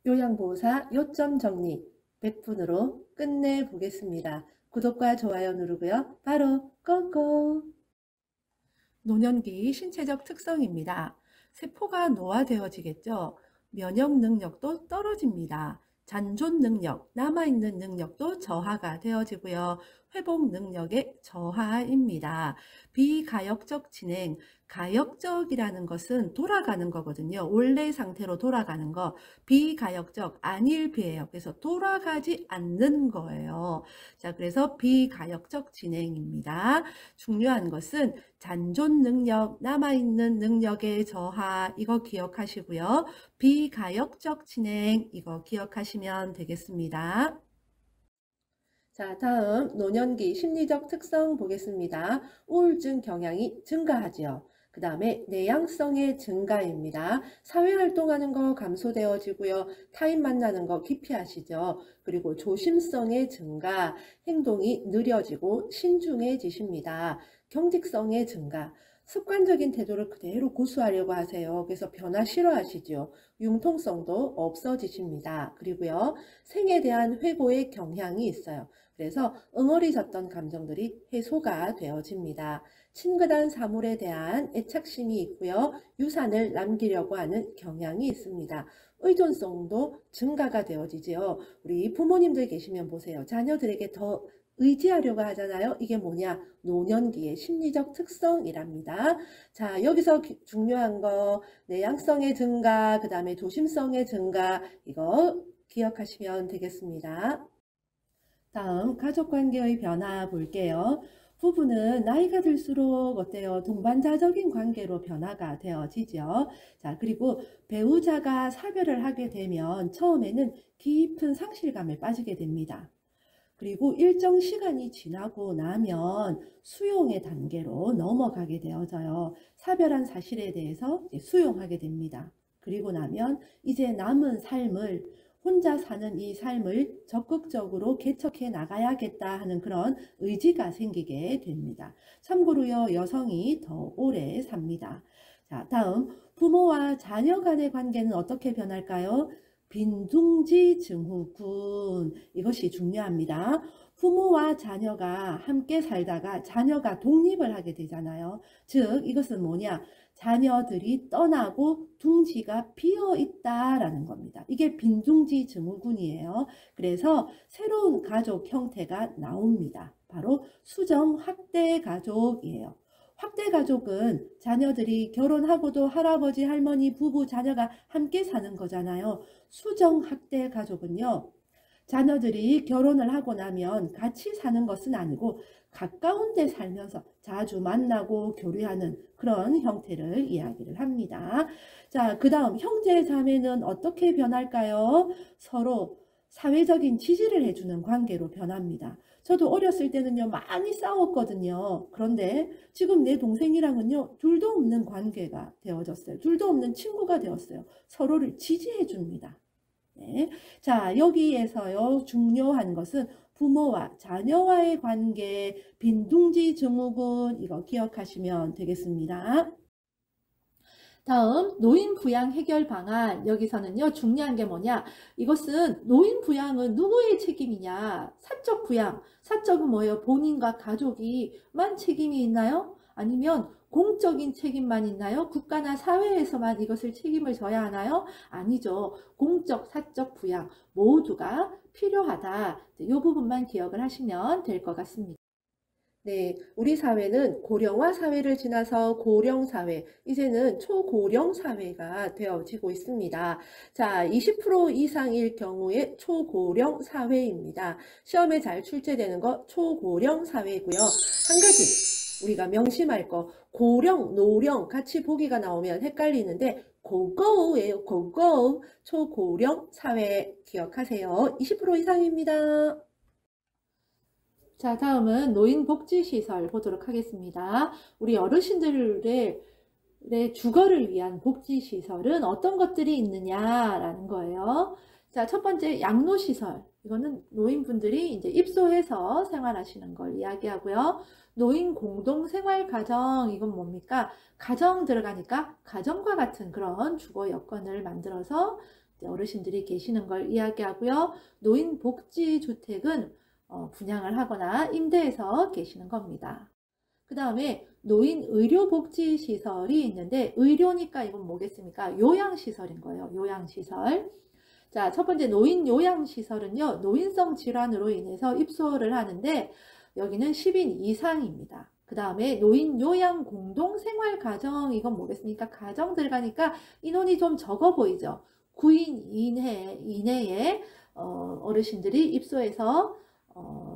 요양보호사 요점 정리 100분으로 끝내보겠습니다. 구독과 좋아요 누르고요. 바로 고고! 노년기 신체적 특성입니다. 세포가 노화되어지겠죠. 면역 능력도 떨어집니다. 잔존 능력, 남아있는 능력도 저하가 되어지고요. 회복 능력의 저하입니다. 비가역적 진행, 가역적이라는 것은 돌아가는 거거든요. 원래 상태로 돌아가는 거, 비가역적, 안일비예요. 그래서 돌아가지 않는 거예요. 자, 그래서 비가역적 진행입니다. 중요한 것은 잔존 능력, 남아있는 능력의 저하, 이거 기억하시고요. 비가역적 진행, 이거 기억하시면 되겠습니다. 자, 다음 노년기 심리적 특성 보겠습니다. 우울증 경향이 증가하지요. 그 다음에 내향성의 증가입니다. 사회활동하는 거 감소되어지고요. 타인 만나는 거 기피하시죠. 그리고 조심성의 증가, 행동이 느려지고 신중해지십니다. 경직성의 증가, 습관적인 태도를 그대로 고수하려고 하세요. 그래서 변화 싫어하시죠. 융통성도 없어지십니다. 그리고요, 생에 대한 회고의 경향이 있어요. 그래서 응어리졌던 감정들이 해소가 되어집니다. 친근한 사물에 대한 애착심이 있고요. 유산을 남기려고 하는 경향이 있습니다. 의존성도 증가가 되어지지요. 우리 부모님들 계시면 보세요. 자녀들에게 더 의지하려고 하잖아요. 이게 뭐냐? 노년기의 심리적 특성이랍니다. 자, 여기서 중요한 거 내향성의 증가, 그 다음에 조심성의 증가, 이거 기억하시면 되겠습니다. 다음 가족관계의 변화 볼게요. 부부는 나이가 들수록 어때요? 동반자적인 관계로 변화가 되어지죠. 자, 그리고 배우자가 사별을 하게 되면 처음에는 깊은 상실감에 빠지게 됩니다. 그리고 일정 시간이 지나고 나면 수용의 단계로 넘어가게 되어져요. 사별한 사실에 대해서 수용하게 됩니다. 그리고 나면 이제 남은 삶을, 혼자 사는 이 삶을 적극적으로 개척해 나가야겠다 하는 그런 의지가 생기게 됩니다. 참고로요, 여성이 더 오래 삽니다. 자, 다음 부모와 자녀 간의 관계는 어떻게 변할까요? 빈둥지 증후군, 이것이 중요합니다. 부모와 자녀가 함께 살다가 자녀가 독립을 하게 되잖아요. 즉 이것은 뭐냐? 자녀들이 떠나고 둥지가 비어 있다라는 겁니다. 이게 빈둥지 증후군이에요. 그래서 새로운 가족 형태가 나옵니다. 바로 수정 확대 가족이에요. 확대 가족은 자녀들이 결혼하고도 할아버지, 할머니, 부부, 자녀가 함께 사는 거잖아요. 수정 확대 가족은요, 자녀들이 결혼을 하고 나면 같이 사는 것은 아니고 가까운 데 살면서 자주 만나고 교류하는 그런 형태를 이야기를 합니다. 자, 그 다음 형제 자매는 어떻게 변할까요? 서로 사회적인 지지를 해주는 관계로 변합니다. 저도 어렸을 때는요, 많이 싸웠거든요. 그런데 지금 내 동생이랑은요, 둘도 없는 관계가 되어졌어요. 둘도 없는 친구가 되었어요. 서로를 지지해 줍니다. 네. 자, 여기에서요, 중요한 것은 부모와 자녀와의 관계, 빈둥지 증후군, 이거 기억하시면 되겠습니다. 다음 노인 부양 해결 방안, 여기서는요 중요한 게 뭐냐, 이것은 노인 부양은 누구의 책임이냐, 사적 부양, 사적은 뭐예요? 본인과 가족이만 책임이 있나요? 아니면 공적인 책임만 있나요? 국가나 사회에서만 이것을 책임을 져야 하나요? 아니죠. 공적, 사적 부양 모두가 필요하다. 이 부분만 기억을 하시면 될 것 같습니다. 네, 우리 사회는 고령화 사회를 지나서 고령 사회, 이제는 초고령 사회가 되어지고 있습니다. 자, 20% 이상일 경우에 초고령 사회입니다. 시험에 잘 출제되는 거 초고령 사회고요. 한 가지 우리가 명심할 거, 고령, 노령 같이 보기가 나오면 헷갈리는데 고고예요. 고고. 초고령 사회 기억하세요. 20% 이상입니다. 자, 다음은 노인복지시설 보도록 하겠습니다. 우리 어르신들의 주거를 위한 복지시설은 어떤 것들이 있느냐라는 거예요. 자, 첫 번째 양로시설. 이거는 노인분들이 이제 입소해서 생활하시는 걸 이야기하고요. 노인 공동생활가정, 이건 뭡니까? 가정 들어가니까 가정과 같은 그런 주거 여건을 만들어서 어르신들이 계시는 걸 이야기하고요. 노인복지주택은 분양을 하거나 임대해서 계시는 겁니다. 그 다음에 노인의료복지시설이 있는데, 의료니까 이건 뭐겠습니까? 요양시설인 거예요. 요양시설. 자, 첫 번째 노인 요양시설은요, 노인성 질환으로 인해서 입소를 하는데, 여기는 10인 이상입니다. 그 다음에 노인 요양 공동생활 가정, 이건 뭐겠습니까? 가정 들어가니까 인원이 좀 적어 보이죠? 9인 이내에 어르신들이 입소해서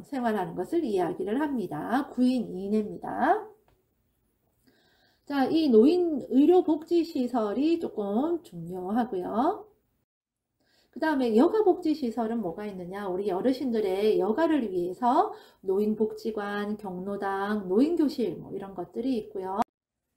생활하는 것을 이야기를 합니다. 9인 이내입니다. 자, 이 노인 의료복지시설이 조금 중요하고요. 그 다음에 여가복지시설은 뭐가 있느냐? 우리 어르신들의 여가를 위해서 노인복지관, 경로당, 노인교실 뭐 이런 것들이 있고요.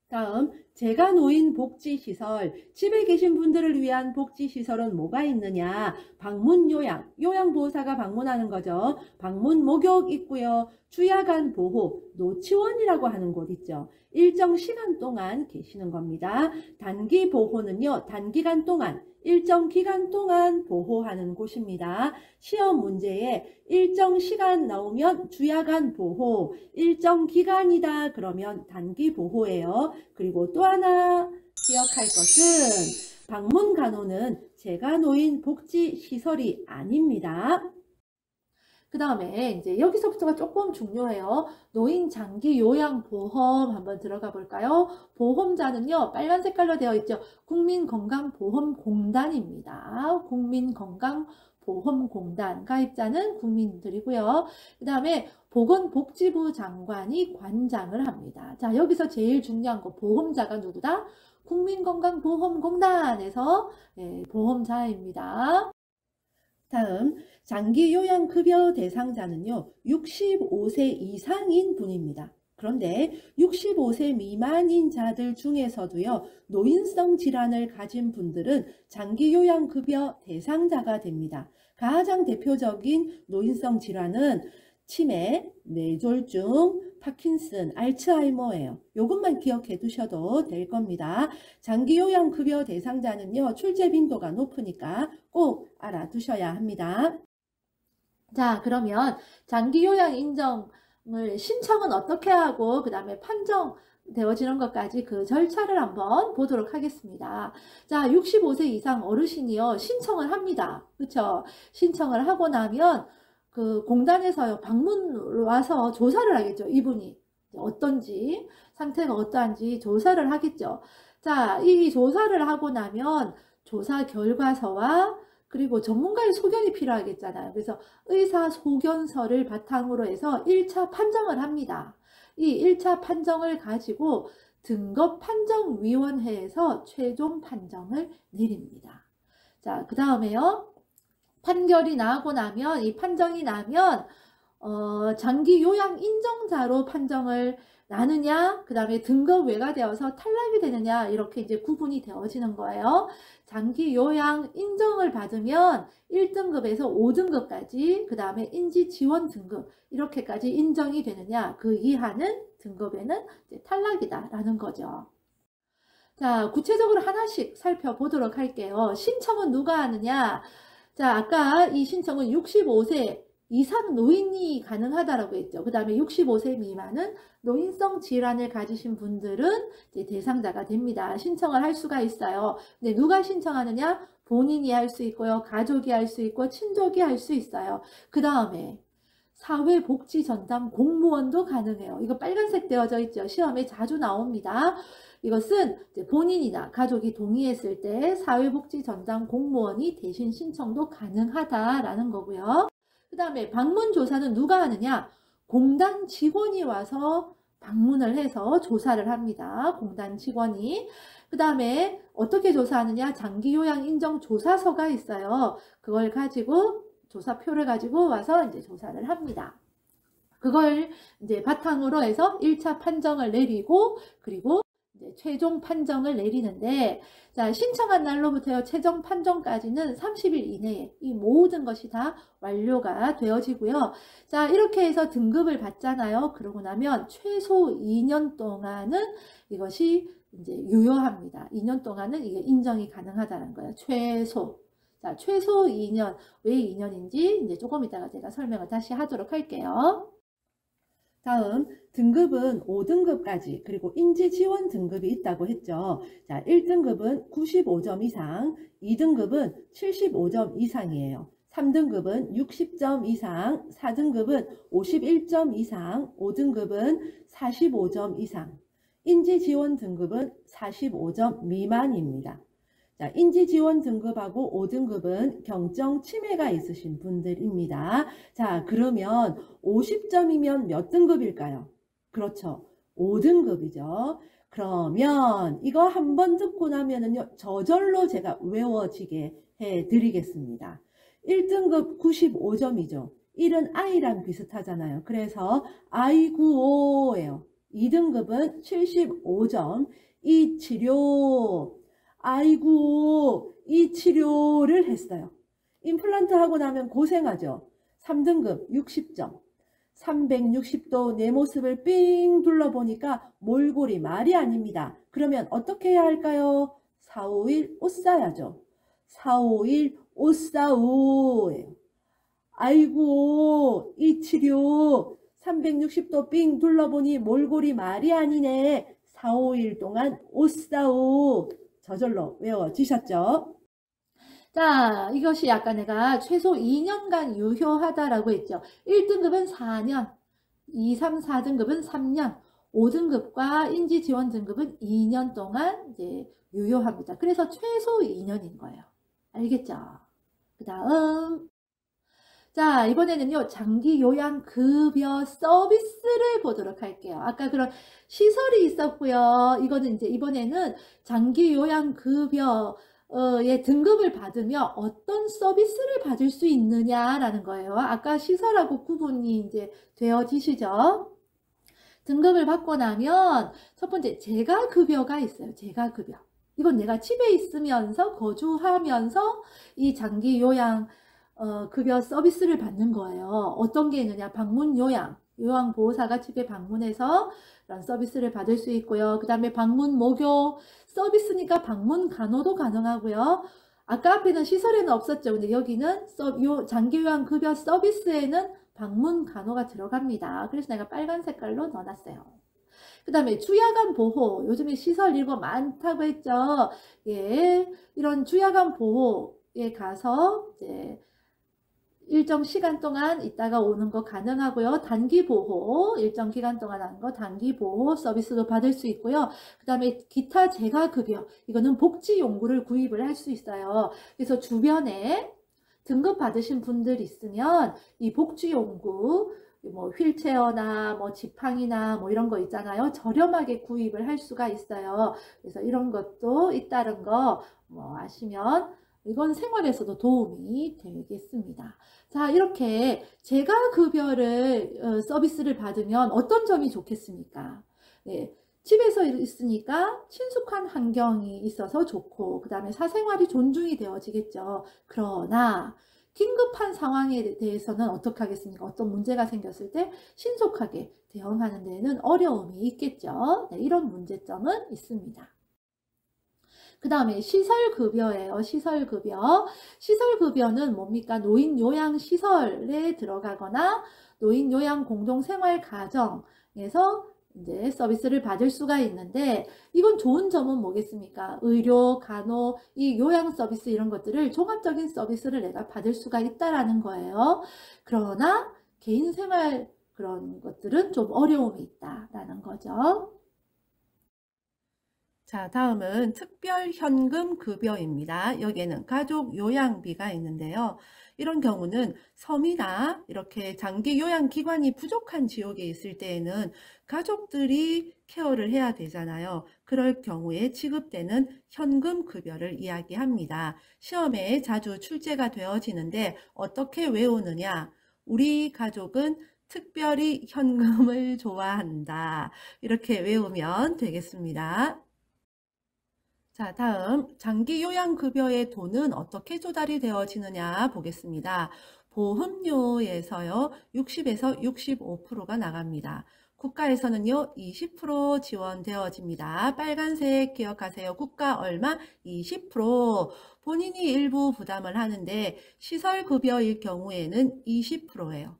다음, 제가 노인 복지시설, 집에 계신 분들을 위한 복지시설은 뭐가 있느냐? 방문 요양, 요양보호사가 방문하는 거죠. 방문 목욕 있고요. 주야간 보호, 노치원이라고 하는 곳 있죠. 일정 시간 동안 계시는 겁니다. 단기 보호는요, 단기간 동안, 일정 기간 동안 보호하는 곳입니다. 시험 문제에 일정 시간 나오면 주야간 보호, 일정 기간이다 그러면 단기 보호예요. 그리고 또 하나 기억할 것은 방문 간호는 제가 노인 복지시설이 아닙니다. 그 다음에 이제 여기서부터가 조금 중요해요. 노인 장기 요양 보험 한번 들어가 볼까요? 보험자는요, 빨간 색깔로 되어 있죠. 국민건강보험공단입니다. 국민건강보험공단. 가입자는 국민들이고요. 그 다음에 보건복지부 장관이 관장을 합니다. 자, 여기서 제일 중요한 거, 보험자가 누구다? 국민건강보험공단에서 보험자입니다. 다음, 장기요양급여 대상자는요, 65세 이상인 분입니다. 그런데 65세 미만인 자들 중에서도요, 노인성 질환을 가진 분들은 장기요양급여 대상자가 됩니다. 가장 대표적인 노인성 질환은 치매, 뇌졸중, 파킨슨, 알츠하이머예요. 이것만 기억해 두셔도 될 겁니다. 장기요양급여 대상자는요, 출제 빈도가 높으니까 꼭 알아두셔야 합니다. 자, 그러면 장기요양 인정을 신청은 어떻게 하고 그 다음에 판정되어지는 것까지 그 절차를 한번 보도록 하겠습니다. 자, 65세 이상 어르신이요, 신청을 합니다. 그렇죠? 신청을 하고 나면 그 공단에서요, 방문 와서 조사를 하겠죠. 이분이 어떤지, 상태가 어떠한지 조사를 하겠죠. 자, 이 조사를 하고 나면 조사 결과서와 그리고 전문가의 소견이 필요하겠잖아요. 그래서 의사 소견서를 바탕으로 해서 1차 판정을 합니다. 이 1차 판정을 가지고 등급판정위원회에서 최종 판정을 내립니다. 자, 그 다음에요. 판결이 나고 나면, 이 판정이 나면 장기 요양 인정자로 판정을 나느냐, 그 다음에 등급 외과되어서 탈락이 되느냐, 이렇게 이제 구분이 되어지는 거예요. 장기 요양 인정을 받으면 1등급에서 5등급까지, 그 다음에 인지 지원 등급, 이렇게까지 인정이 되느냐, 그 이하는 등급에는 이제 탈락이다라는 거죠. 자, 구체적으로 하나씩 살펴보도록 할게요. 신청은 누가 하느냐? 자, 아까 이 신청은 65세 이상 노인이 가능하다라고 했죠. 그 다음에 65세 미만은 노인성 질환을 가지신 분들은 이제 대상자가 됩니다. 신청을 할 수가 있어요. 근데 누가 신청하느냐? 본인이 할 수 있고요. 가족이 할 수 있고, 친족이 할 수 있어요. 그 다음에 사회복지전담 공무원도 가능해요. 이거 빨간색 되어져 있죠. 시험에 자주 나옵니다. 이것은 본인이나 가족이 동의했을 때 사회복지전담 공무원이 대신 신청도 가능하다라는 거고요. 그 다음에 방문조사는 누가 하느냐? 공단 직원이 와서 방문을 해서 조사를 합니다. 공단 직원이. 그 다음에 어떻게 조사하느냐? 장기요양 인정 조사서가 있어요. 그걸 가지고 조사표를 가지고 와서 이제 조사를 합니다. 그걸 이제 바탕으로 해서 1차 판정을 내리고, 그리고 이제 최종 판정을 내리는데, 자, 신청한 날로부터 최종 판정까지는 30일 이내에 이 모든 것이 다 완료가 되어지고요. 자, 이렇게 해서 등급을 받잖아요. 그러고 나면 최소 2년 동안은 이것이 이제 유효합니다. 2년 동안은 이게 인정이 가능하다는 거예요. 최소. 자, 최소 2년, 왜 2년인지 이제 조금 이따가 제가 설명을 다시 하도록 할게요. 다음 등급은 5등급까지 그리고 인지지원 등급이 있다고 했죠. 자, 1등급은 95점 이상, 2등급은 75점 이상이에요. 3등급은 60점 이상, 4등급은 51점 이상, 5등급은 45점 이상. 인지지원 등급은 45점 미만입니다. 자, 인지지원 등급하고 5등급은 경정 치매가 있으신 분들입니다. 자, 그러면 50점이면 몇 등급일까요? 그렇죠. 5등급이죠. 그러면 이거 한번 듣고 나면은요, 저절로 제가 외워지게 해 드리겠습니다. 1등급 95점이죠. 1은 I랑 비슷하잖아요. 그래서 아이구오예요. 2등급은 75점. 이 치료, 아이고, 이 치료를 했어요. 임플란트 하고 나면 고생하죠. 3등급 60점. 360도 내 모습을 삥 둘러보니까 몰골이 말이 아닙니다. 그러면 어떻게 해야 할까요? 451 옷 사야죠. 451 옷 사오예요. 아이고, 이 치료 360도 삥 둘러보니 몰골이 말이 아니네. 451 동안 옷 사오. 저절로 외워지셨죠? 자, 이것이 아까 내가 최소 2년간 유효하다라고 했죠. 1등급은 4년, 2, 3, 4등급은 3년, 5등급과 인지지원 등급은 2년 동안 이제 유효합니다. 그래서 최소 2년인 거예요. 알겠죠? 그 다음. 자, 이번에는요, 장기 요양 급여 서비스를 보도록 할게요. 아까 그런 시설이 있었고요. 이거는 이제 이번에는 장기 요양 급여의 등급을 받으면 어떤 서비스를 받을 수 있느냐라는 거예요. 아까 시설하고 구분이 이제 되어지시죠? 등급을 받고 나면 첫 번째 재가급여가 있어요. 재가급여. 이건 내가 집에 있으면서 거주하면서 이 장기 요양 급여 서비스를 받는 거예요. 어떤 게 있느냐? 방문 요양. 요양보호사가 집에 방문해서 이런 서비스를 받을 수 있고요. 그 다음에 방문 목요 서비스니까 방문 간호도 가능하고요. 아까 앞에는 시설에는 없었죠. 근데 여기는 장기 요양 급여 서비스에는 방문 간호가 들어갑니다. 그래서 내가 빨간 색깔로 넣어놨어요. 그 다음에 주야간 보호. 요즘에 시설 이거 많다고 했죠. 예, 이런 주야간 보호에 가서 이제 일정 시간 동안 있다가 오는 거 가능하고요. 단기 보호, 일정 기간 동안 하는 거 단기 보호 서비스도 받을 수 있고요. 그 다음에 기타 재가급여, 이거는 복지 용구를 구입을 할 수 있어요. 그래서 주변에 등급 받으신 분들 있으면 이 복지 용구, 뭐 휠체어나 뭐 지팡이나 뭐 이런 거 있잖아요. 저렴하게 구입을 할 수가 있어요. 그래서 이런 것도 있다는 거 뭐 아시면 이건 생활에서도 도움이 되겠습니다. 자, 이렇게 재가급여를 서비스를 받으면 어떤 점이 좋겠습니까? 네, 집에서 있으니까 친숙한 환경이 있어서 좋고 그 다음에 사생활이 존중이 되어지겠죠. 그러나 긴급한 상황에 대해서는 어떻게 하겠습니까? 어떤 문제가 생겼을 때 신속하게 대응하는 데에는 어려움이 있겠죠. 네, 이런 문제점은 있습니다. 그 다음에 시설급여예요. 시설급여. 시설급여는 뭡니까? 노인요양시설에 들어가거나 노인요양공동생활가정에서 이제 서비스를 받을 수가 있는데 이건 좋은 점은 뭐겠습니까? 의료, 간호, 이 요양 서비스 이런 것들을 종합적인 서비스를 내가 받을 수가 있다라는 거예요. 그러나 개인생활 그런 것들은 좀 어려움이 있다라는 거죠. 자, 다음은 특별현금급여입니다. 여기에는 가족 요양비가 있는데요. 이런 경우는 섬이나 이렇게 장기 요양기관이 부족한 지역에 있을 때에는 가족들이 케어를 해야 되잖아요. 그럴 경우에 지급되는 현금급여를 이야기합니다. 시험에 자주 출제가 되어지는데 어떻게 외우느냐? 우리 가족은 특별히 현금을 좋아한다. 이렇게 외우면 되겠습니다. 자, 다음 장기 요양급여의 돈은 어떻게 조달이 되어지느냐 보겠습니다. 보험료에서요, 60에서 65%가 나갑니다. 국가에서는요, 20% 지원되어집니다. 빨간색 기억하세요. 국가 얼마? 20%. 본인이 일부 부담을 하는데 시설급여일 경우에는 20%예요.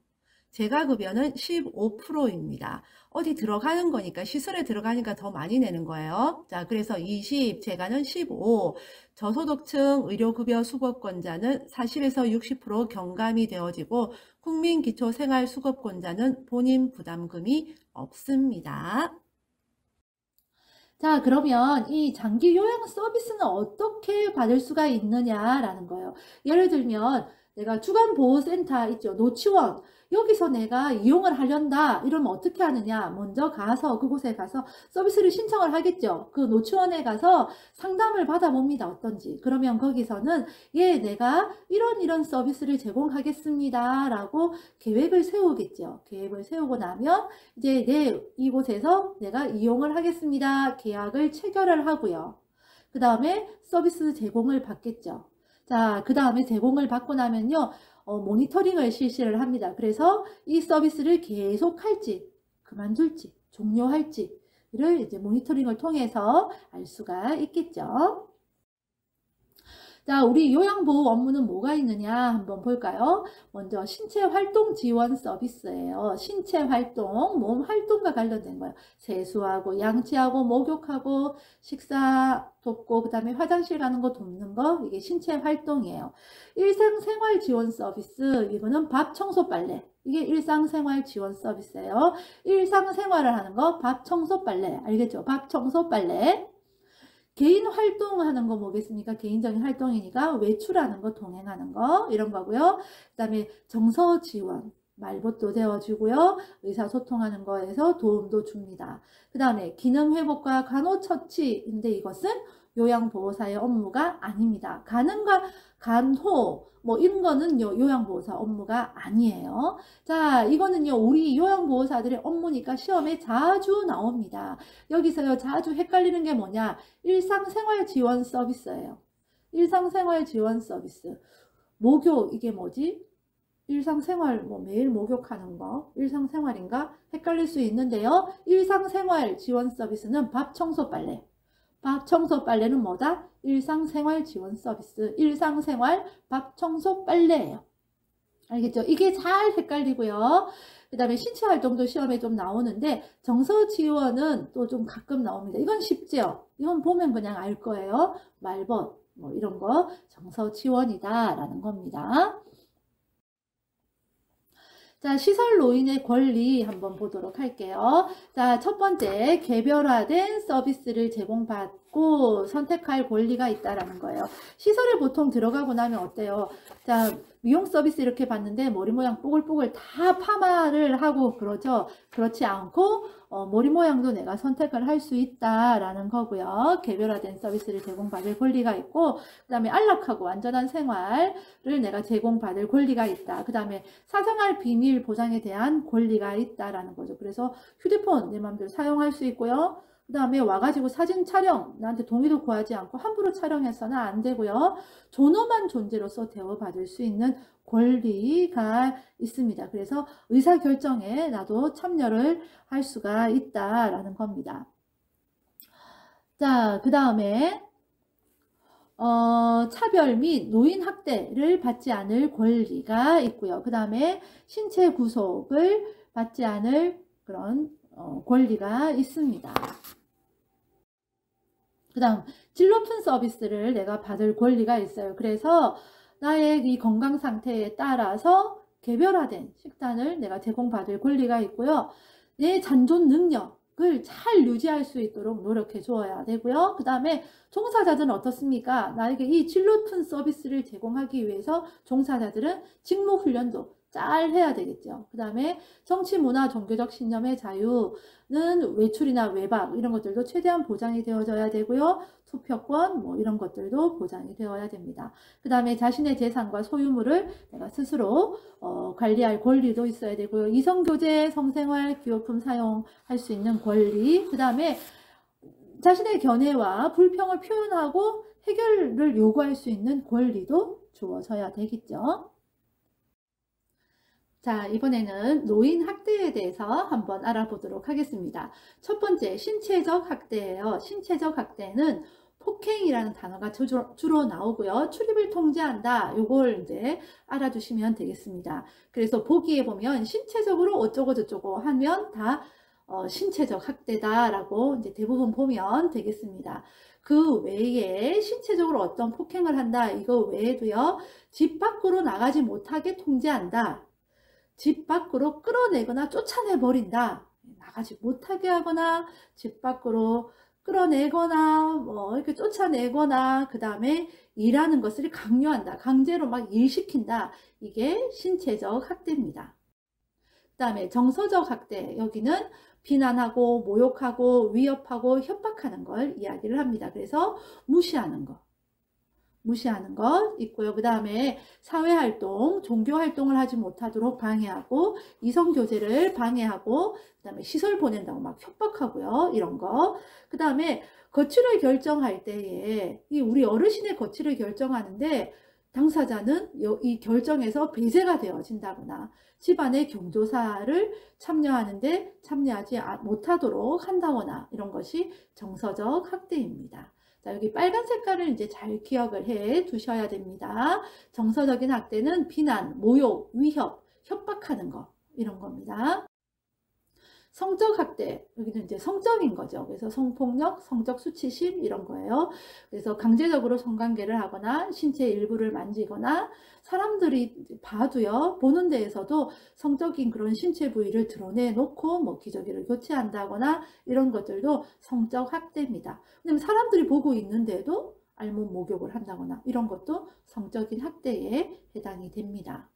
재가급여는 15%입니다. 어디 들어가는 거니까, 시설에 들어가니까 더 많이 내는 거예요. 자, 그래서 20, 재가는 15. 저소득층 의료급여 수급권자는 40에서 60% 경감이 되어지고 국민기초생활수급권자는 본인 부담금이 없습니다. 자, 그러면 이 장기 요양 서비스는 어떻게 받을 수가 있느냐라는 거예요. 예를 들면 내가 주간보호센터 있죠. 노치원. 여기서 내가 이용을 하련다. 이러면 어떻게 하느냐. 먼저 가서 그곳에 가서 서비스를 신청을 하겠죠. 그 노치원에 가서 상담을 받아봅니다. 어떤지. 그러면 거기서는 예, 내가 이런 서비스를 제공하겠습니다. 라고 계획을 세우겠죠. 계획을 세우고 나면 이제 이곳에서 내가 이용을 하겠습니다. 계약을 체결을 하고요. 그 다음에 서비스 제공을 받겠죠. 자, 그 다음에 제공을 받고 나면요, 모니터링을 실시를 합니다. 그래서 이 서비스를 계속할지, 그만둘지, 종료할지를 이제 모니터링을 통해서 알 수가 있겠죠. 자, 우리 요양보호 업무는 뭐가 있느냐 한번 볼까요? 먼저 신체활동 지원 서비스예요. 신체활동, 몸 활동과 관련된 거예요. 세수하고 양치하고 목욕하고 식사 돕고 그 다음에 화장실 가는 거 돕는 거, 이게 신체활동이에요. 일상생활 지원 서비스, 이거는 밥, 청소, 빨래. 이게 일상생활 지원 서비스예요. 일상생활을 하는 거 밥, 청소, 빨래. 알겠죠? 밥, 청소, 빨래. 개인 활동하는 거 뭐겠습니까? 개인적인 활동이니까 외출하는 거, 동행하는 거 이런 거고요. 그 다음에 정서 지원, 말벗도 되어주고요. 의사소통하는 거에서 도움도 줍니다. 그 다음에 기능회복과 간호처치인데 이것은 요양보호사의 업무가 아닙니다. 간호가 간호 뭐 이런 거는요 요양보호사 업무가 아니에요. 자, 이거는요 우리 요양보호사들의 업무니까 시험에 자주 나옵니다. 여기서요 자주 헷갈리는 게 뭐냐, 일상생활 지원 서비스예요. 일상생활 지원 서비스. 목욕, 이게 뭐지? 일상생활, 뭐 매일 목욕하는 거 일상생활인가 헷갈릴 수 있는데요. 일상생활 지원 서비스는 밥, 청소, 빨래. 밥, 청소, 빨래는 뭐다? 일상생활 지원 서비스. 일상생활, 밥, 청소, 빨래예요. 알겠죠? 이게 잘 헷갈리고요. 그 다음에 신체활동도 시험에 좀 나오는데 정서 지원은 또 좀 가끔 나옵니다. 이건 쉽죠? 이건 보면 그냥 알 거예요. 말벗, 뭐 이런 거 정서 지원이다 라는 겁니다. 자, 시설 노인의 권리 한번 보도록 할게요. 자, 첫 번째, 개별화된 서비스를 제공받고 선택할 권리가 있다라는 거예요. 시설에 보통 들어가고 나면 어때요? 자, 미용 서비스 이렇게 봤는데 머리 모양 뽀글뽀글 다 파마를 하고 그러죠? 그렇지 않고 머리 모양도 내가 선택을 할 수 있다라는 거고요. 개별화된 서비스를 제공받을 권리가 있고, 그 다음에 안락하고 안전한 생활을 내가 제공받을 권리가 있다. 그 다음에 사생활 비밀 보장에 대한 권리가 있다라는 거죠. 그래서 휴대폰 내 맘대로 사용할 수 있고요. 그 다음에 와가지고 사진 촬영, 나한테 동의도 구하지 않고 함부로 촬영해서는 안 되고요. 존엄한 존재로서 대우받을 수 있는 권리가 있습니다. 그래서 의사결정에 나도 참여를 할 수가 있다라는 겁니다. 자, 그 다음에 차별 및 노인 학대를 받지 않을 권리가 있고요. 그 다음에 신체 구속을 받지 않을 그런 권리가 있습니다. 그 다음 질 높은 서비스를 내가 받을 권리가 있어요. 그래서 나의 이 건강 상태에 따라서 개별화된 식단을 내가 제공받을 권리가 있고요. 내 잔존 능력을 잘 유지할 수 있도록 노력해 주어야 되고요. 그 다음에 종사자들은 어떻습니까? 나에게 이 질 높은 서비스를 제공하기 위해서 종사자들은 직무 훈련도 잘 해야 되겠죠. 그 다음에 정치, 문화, 종교적 신념의 자유는 외출이나 외박 이런 것들도 최대한 보장이 되어져야 되고요. 투표권 뭐 이런 것들도 보장이 되어야 됩니다. 그 다음에 자신의 재산과 소유물을 내가 스스로 관리할 권리도 있어야 되고요. 이성교제, 성생활, 기호품 사용할 수 있는 권리, 그 다음에 자신의 견해와 불평을 표현하고 해결을 요구할 수 있는 권리도 주어져야 되겠죠. 자, 이번에는 노인 학대에 대해서 한번 알아보도록 하겠습니다. 첫 번째, 신체적 학대예요. 신체적 학대는 폭행이라는 단어가 주로 나오고요. 출입을 통제한다. 요걸 이제 알아두시면 되겠습니다. 그래서 보기에 보면 신체적으로 어쩌고 저쩌고 하면 다 신체적 학대다라고 이제 대부분 보면 되겠습니다. 그 외에 신체적으로 어떤 폭행을 한다. 이거 외에도요. 집 밖으로 나가지 못하게 통제한다. 집 밖으로 끌어내거나 쫓아내버린다. 나가지 못하게 하거나 집 밖으로 끌어내거나 뭐 이렇게 쫓아내거나 그 다음에 일하는 것을 강요한다. 강제로 막 일시킨다. 이게 신체적 학대입니다. 그 다음에 정서적 학대. 여기는 비난하고 모욕하고 위협하고 협박하는 걸 이야기를 합니다. 그래서 무시하는 것 있고요. 그 다음에 사회활동, 종교활동을 하지 못하도록 방해하고, 이성교제를 방해하고, 그 다음에 시설 보낸다고 막 협박하고요. 이런 거. 그 다음에 거취를 결정할 때에, 우리 어르신의 거취를 결정하는데, 당사자는 이 결정에서 배제가 되어진다거나, 집안의 경조사를 참여하는데 참여하지 못하도록 한다거나, 이런 것이 정서적 학대입니다. 자, 여기 빨간 색깔을 이제 잘 기억을 해 두셔야 됩니다. 정서적인 학대는 비난, 모욕, 위협, 협박하는 거, 이런 겁니다. 성적 학대, 여기는 이제 성적인 거죠. 그래서 성폭력, 성적 수치심 이런 거예요. 그래서 강제적으로 성관계를 하거나 신체 일부를 만지거나 사람들이 봐도요, 보는 데에서도 성적인 그런 신체 부위를 드러내놓고 뭐 기저귀를 교체한다거나 이런 것들도 성적 학대입니다. 왜냐면 사람들이 보고 있는데도 알몸 목욕을 한다거나 이런 것도 성적인 학대에 해당이 됩니다.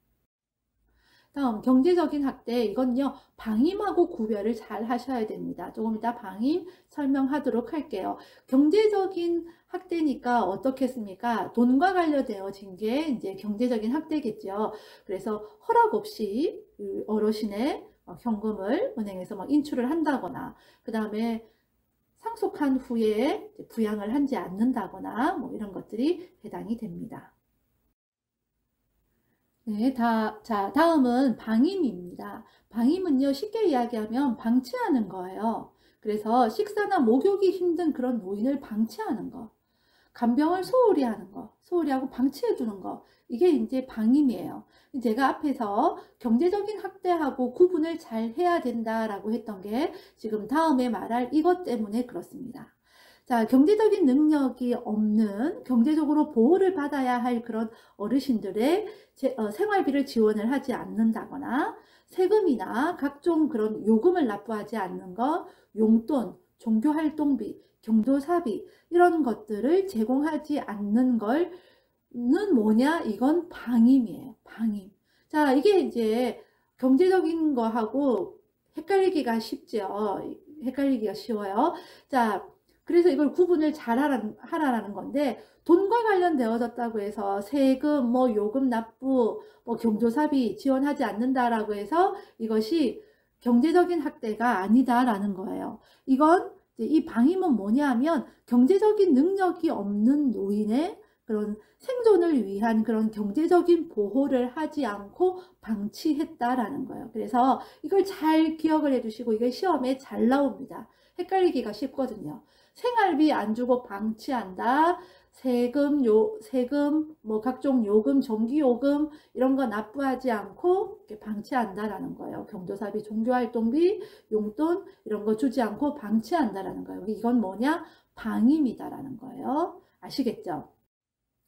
다음 경제적인 학대, 이건요 방임하고 구별을 잘 하셔야 됩니다. 조금 이따 방임 설명하도록 할게요. 경제적인 학대니까 어떻겠습니까? 돈과 관련되어진 게 이제 경제적인 학대겠죠. 그래서 허락 없이 어르신의 현금을 은행에서 막 인출을 한다거나, 그 다음에 상속한 후에 부양을 하지 않는다거나 뭐 이런 것들이 해당이 됩니다. 네, 자, 다음은 방임입니다. 방임은요, 쉽게 이야기하면 방치하는 거예요. 그래서 식사나 목욕이 힘든 그런 노인을 방치하는 거. 간병을 소홀히 하는 거, 소홀히 하고 방치해 두는 거. 이게 이제 방임이에요. 제가 앞에서 경제적인 학대하고 구분을 잘 해야 된다라고 했던 게 지금 다음에 말할 이것 때문에 그렇습니다. 자, 경제적인 능력이 없는, 경제적으로 보호를 받아야 할 그런 어르신들의 생활비를 지원을 하지 않는다거나, 세금이나 각종 그런 요금을 납부하지 않는 것, 용돈, 종교활동비, 경조사비, 이런 것들을 제공하지 않는 걸는 뭐냐? 이건 방임이에요. 방임. 자, 이게 이제 경제적인 거하고 헷갈리기가 쉽죠. 헷갈리기가 쉬워요. 자, 그래서 이걸 구분을 잘 하라는 건데, 돈과 관련되어졌다고 해서 세금, 뭐 요금 납부, 뭐 경조사비 지원하지 않는다라고 해서 이것이 경제적인 학대가 아니다라는 거예요. 이건 이 방임은 뭐냐 하면 경제적인 능력이 없는 노인의 그런 생존을 위한 그런 경제적인 보호를 하지 않고 방치했다라는 거예요. 그래서 이걸 잘 기억을 해두시고 이게 시험에 잘 나옵니다. 헷갈리기가 쉽거든요. 생활비 안 주고 방치한다. 세금, 뭐 각종 요금, 전기요금 이런 거 납부하지 않고 이렇게 방치한다라는 거예요. 경조사비, 종교활동비, 용돈 이런 거 주지 않고 방치한다라는 거예요. 이건 뭐냐? 방임이다라는 거예요. 아시겠죠?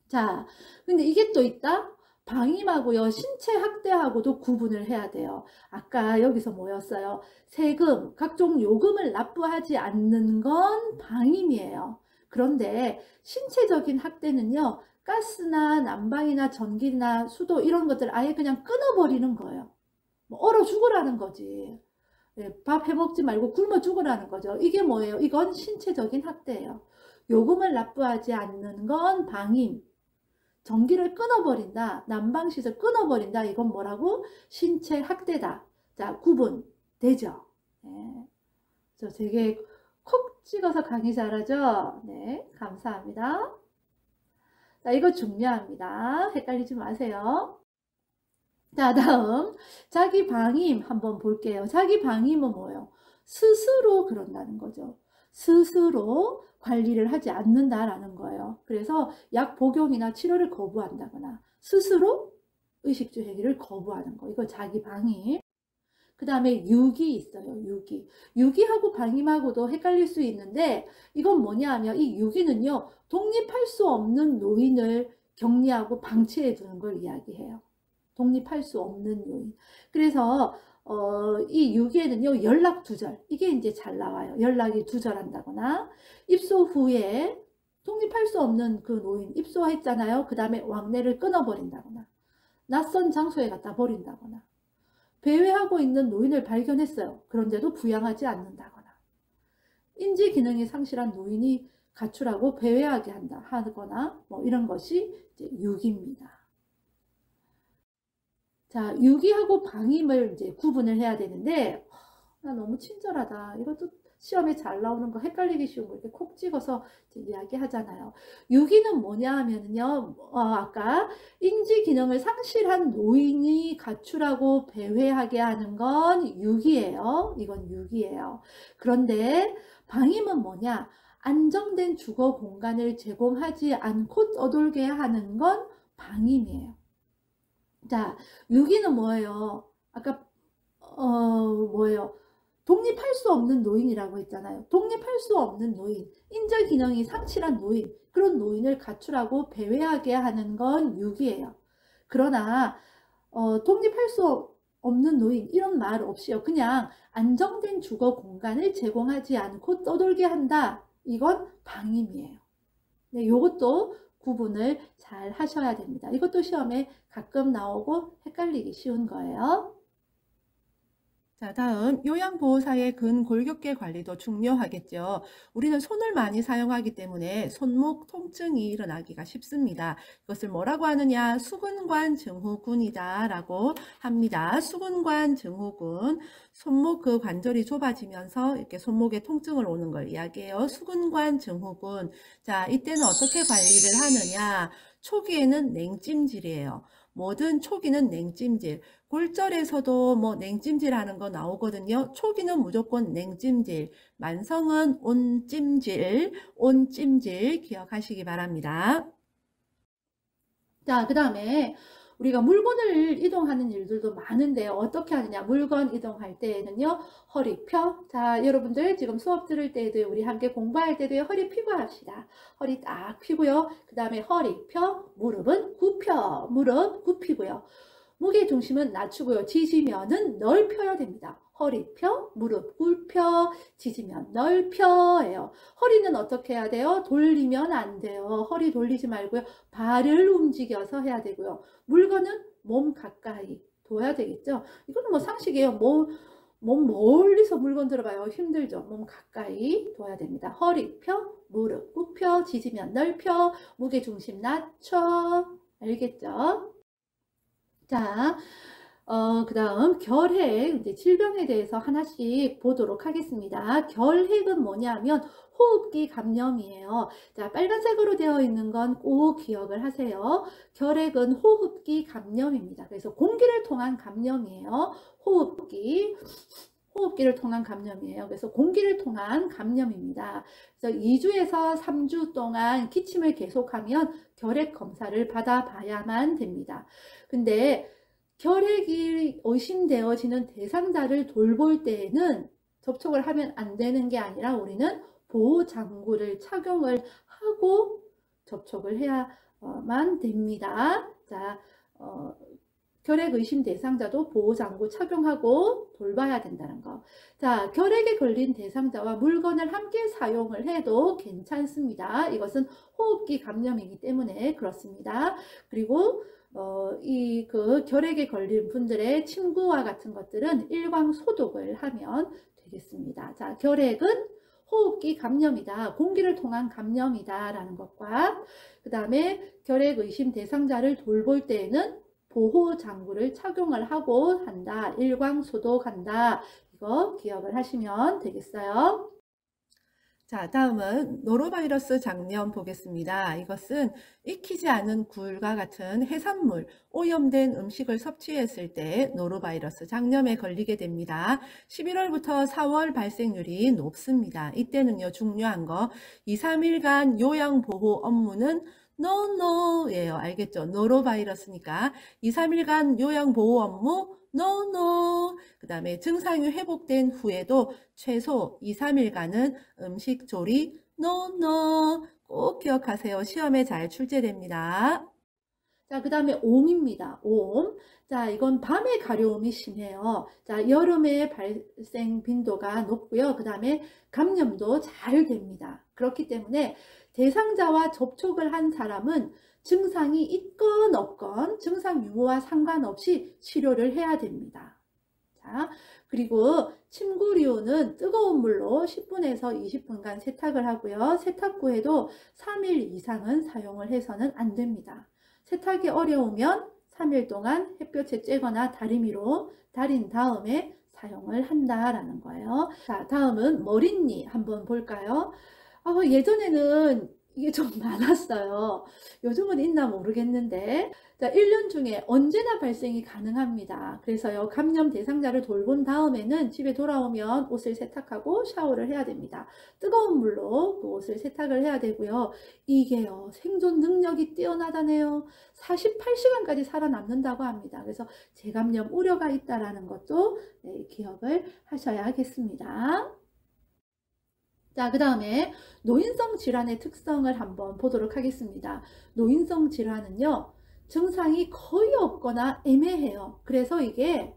자, 근데 이게 또 있다? 방임하고요, 신체 학대하고도 구분을 해야 돼요. 아까 여기서 뭐였어요? 세금, 각종 요금을 납부하지 않는 건 방임이에요. 그런데 신체적인 학대는요, 가스나 난방이나 전기나 수도 이런 것들 아예 그냥 끊어버리는 거예요. 뭐 얼어 죽으라는 거지. 밥 해먹지 말고 굶어 죽으라는 거죠. 이게 뭐예요? 이건 신체적인 학대예요. 요금을 납부하지 않는 건 방임. 전기를 끊어버린다. 난방시설 끊어버린다. 이건 뭐라고? 신체 학대다. 자, 구분 되죠? 네. 저 되게 콕 찍어서 강의 잘하죠? 네, 감사합니다. 자, 이거 중요합니다. 헷갈리지 마세요. 자, 다음 자기 방임 한번 볼게요. 자기 방임은 뭐예요? 스스로 그런다는 거죠. 스스로 관리를 하지 않는다라는 거예요. 그래서 약 복용이나 치료를 거부한다거나 스스로 의식주 행위를 거부하는 거. 이거 자기 방임. 그 다음에 유기 있어요. 유기. 유기하고 방임하고도 헷갈릴 수 있는데 이건 뭐냐 하면 이 유기는요. 독립할 수 없는 노인을 격리하고 방치해 두는 걸 이야기해요. 독립할 수 없는 요인. 그래서 이 유기에는요. 연락 두절. 이게 이제 잘 나와요. 연락이 두절한다거나 입소 후에 독립할 수 없는 그 노인 입소했잖아요. 그 다음에 왕래를 끊어버린다거나 낯선 장소에 갖다 버린다거나 배회하고 있는 노인을 발견했어요. 그런데도 부양하지 않는다거나 인지 기능이 상실한 노인이 가출하고 배회하게 하거나 뭐 이런 것이 이제 유기입니다. 자, 유기하고 방임을 이제 구분을 해야 되는데 나 너무 친절하다. 이것도 시험에 잘 나오는 거 헷갈리기 쉬운 거 이렇게 콕 찍어서 이야기 하잖아요. 유기는 뭐냐 하면요. 아까 인지 기능을 상실한 노인이 가출하고 배회하게 하는 건 유기예요. 이건 유기예요. 그런데 방임은 뭐냐? 안정된 주거 공간을 제공하지 않고 떠돌게 하는 건 방임이에요. 자, 유기는 뭐예요? 아까 뭐예요? 독립할 수 없는 노인이라고 했잖아요. 독립할 수 없는 노인, 인지 기능이 상실한 노인, 그런 노인을 가출하고 배회하게 하는 건 유기예요. 그러나 독립할 수 없는 노인 이런 말 없이요. 그냥 안정된 주거 공간을 제공하지 않고 떠돌게 한다. 이건 방임이에요. 네, 요것도 구분을 잘 하셔야 됩니다. 이것도 시험에 가끔 나오고 헷갈리기 쉬운 거예요. 자, 다음 요양보호사의 근골격계 관리도 중요하겠죠. 우리는 손을 많이 사용하기 때문에 손목 통증이 일어나기가 쉽습니다. 이것을 뭐라고 하느냐? 수근관 증후군이다 라고 합니다. 수근관 증후군, 손목 그 관절이 좁아지면서 이렇게 손목에 통증을 오는 걸 이야기해요. 수근관 증후군. 자, 이때는 어떻게 관리를 하느냐? 초기에는 냉찜질이에요. 뭐든 초기는 냉찜질. 골절에서도 뭐 냉찜질 하는 거 나오거든요. 초기는 무조건 냉찜질, 만성은 온찜질 기억하시기 바랍니다. 자, 그 다음에 우리가 물건을 이동하는 일들도 많은데 어떻게 하느냐? 물건 이동할 때에는요. 허리 펴. 자, 여러분들 지금 수업 들을 때에도 우리 함께 공부할 때도 허리 펴고 합시다. 허리 딱 펴고요. 그 다음에 허리 펴. 무릎은 굽혀. 무릎 굽히고요. 무게 중심은 낮추고요. 지지면은 넓혀야 됩니다. 허리 펴, 무릎 굽혀, 지지면 넓혀예요. 허리는 어떻게 해야 돼요? 돌리면 안 돼요. 허리 돌리지 말고요. 발을 움직여서 해야 되고요. 물건은 몸 가까이 둬야 되겠죠. 이거는 뭐 상식이에요. 몸 멀리서 물건 들어가요. 힘들죠. 몸 가까이 둬야 됩니다. 허리 펴, 무릎 굽혀, 지지면 넓혀, 무게 중심 낮춰. 알겠죠? 자, 그 다음 결핵, 이제 질병에 대해서 하나씩 보도록 하겠습니다. 결핵은 뭐냐면 호흡기 감염이에요. 자, 빨간색으로 되어 있는 건 꼭 기억을 하세요. 결핵은 호흡기 감염입니다. 그래서 공기를 통한 감염이에요. 호흡기를 통한 감염이에요. 그래서 공기를 통한 감염입니다. 그래서 2주에서 3주 동안 기침을 계속하면 결핵 검사를 받아봐야만 됩니다. 근데 결핵이 의심되어지는 대상자를 돌볼 때에는 접촉을 하면 안 되는 게 아니라 우리는 보호장구를 착용을 하고 접촉을 해야만 됩니다. 자, 결핵 의심 대상자도 보호장구 착용하고 돌봐야 된다는 거. 자, 결핵에 걸린 대상자와 물건을 함께 사용을 해도 괜찮습니다. 이것은 호흡기 감염이기 때문에 그렇습니다. 그리고 이 결핵에 걸린 분들의 침구와 같은 것들은 일광 소독을 하면 되겠습니다. 자, 결핵은 호흡기 감염이다. 공기를 통한 감염이다. 라는 것과 그 다음에 결핵 의심 대상자를 돌볼 때에는 보호장구를 착용을 하고 한다. 일광 소독한다. 이거 기억을 하시면 되겠어요. 자, 다음은 노로바이러스 장염 보겠습니다. 이것은 익히지 않은 굴과 같은 해산물, 오염된 음식을 섭취했을 때 노로바이러스 장염에 걸리게 됩니다. 11월부터 4월 발생률이 높습니다. 이때는요, 중요한 거 2, 3일간 요양보호 업무는 NO예요. 알겠죠? 노로바이러스니까 2, 3일간 요양보호 업무 NO. 그 다음에 증상이 회복된 후에도 최소 2, 3일간은 음식 조리 NO. 꼭 기억하세요. 시험에 잘 출제됩니다. 자, 그 다음에 옴입니다. 옴. 자, 이건 밤에 가려움이 심해요. 자, 여름에 발생 빈도가 높고요. 그 다음에 감염도 잘 됩니다. 그렇기 때문에 대상자와 접촉을 한 사람은 증상이 있건 없건 증상 유무와 상관없이 치료를 해야 됩니다. 자, 그리고 침구류는 뜨거운 물로 10분에서 20분간 세탁을 하고요. 세탁 후에도 3일 이상은 사용을 해서는 안 됩니다. 세탁이 어려우면 3일 동안 햇볕에 쬐거나 다리미로 달인 다음에 사용을 한다라는 거예요. 자, 다음은 머릿니 한번 볼까요? 예전에는 이게 좀 많았어요. 요즘은 있나 모르겠는데. 자, 1년 중에 언제나 발생이 가능합니다. 그래서요, 감염 대상자를 돌본 다음에는 집에 돌아오면 옷을 세탁하고 샤워를 해야 됩니다. 뜨거운 물로 그 옷을 세탁을 해야 되고요. 이게요, 생존 능력이 뛰어나다네요. 48시간까지 살아남는다고 합니다. 그래서 재감염 우려가 있다라는 것도 기억을 하셔야겠습니다. 자, 그 다음에 노인성 질환의 특성을 한번 보도록 하겠습니다. 노인성 질환은요, 증상이 거의 없거나 애매해요. 그래서 이게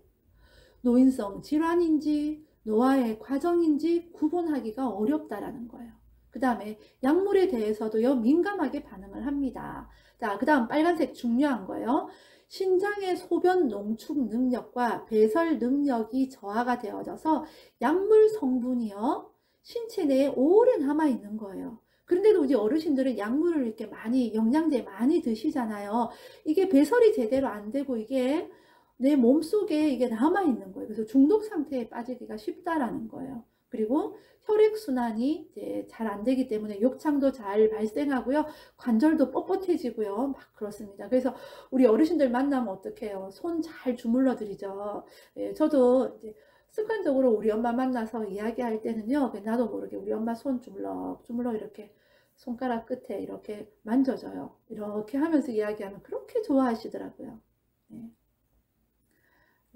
노인성 질환인지 노화의 과정인지 구분하기가 어렵다라는 거예요. 그 다음에 약물에 대해서도요, 민감하게 반응을 합니다. 자, 그 다음 빨간색 중요한 거예요. 신장의 소변 농축 능력과 배설 능력이 저하가 되어져서 약물 성분이요, 신체 내에 오래 남아 있는 거예요. 그런데도 우리 어르신들은 약물을 이렇게 많이, 영양제 많이 드시잖아요. 이게 배설이 제대로 안 되고 이게 내 몸속에 이게 남아 있는 거예요. 그래서 중독 상태에 빠지기가 쉽다라는 거예요. 그리고 혈액순환이 이제 잘 안 되기 때문에 욕창도 잘 발생하고요. 관절도 뻣뻣해지고요. 막 그렇습니다. 그래서 우리 어르신들 만나면 어떡해요? 손 잘 주물러 드리죠. 예, 저도 이제 습관적으로 우리 엄마 만나서 이야기할 때는요, 나도 모르게 우리 엄마 손 주물럭 이렇게 손가락 끝에 이렇게 만져줘요. 이렇게 하면서 이야기하면 그렇게 좋아하시더라고요. 네.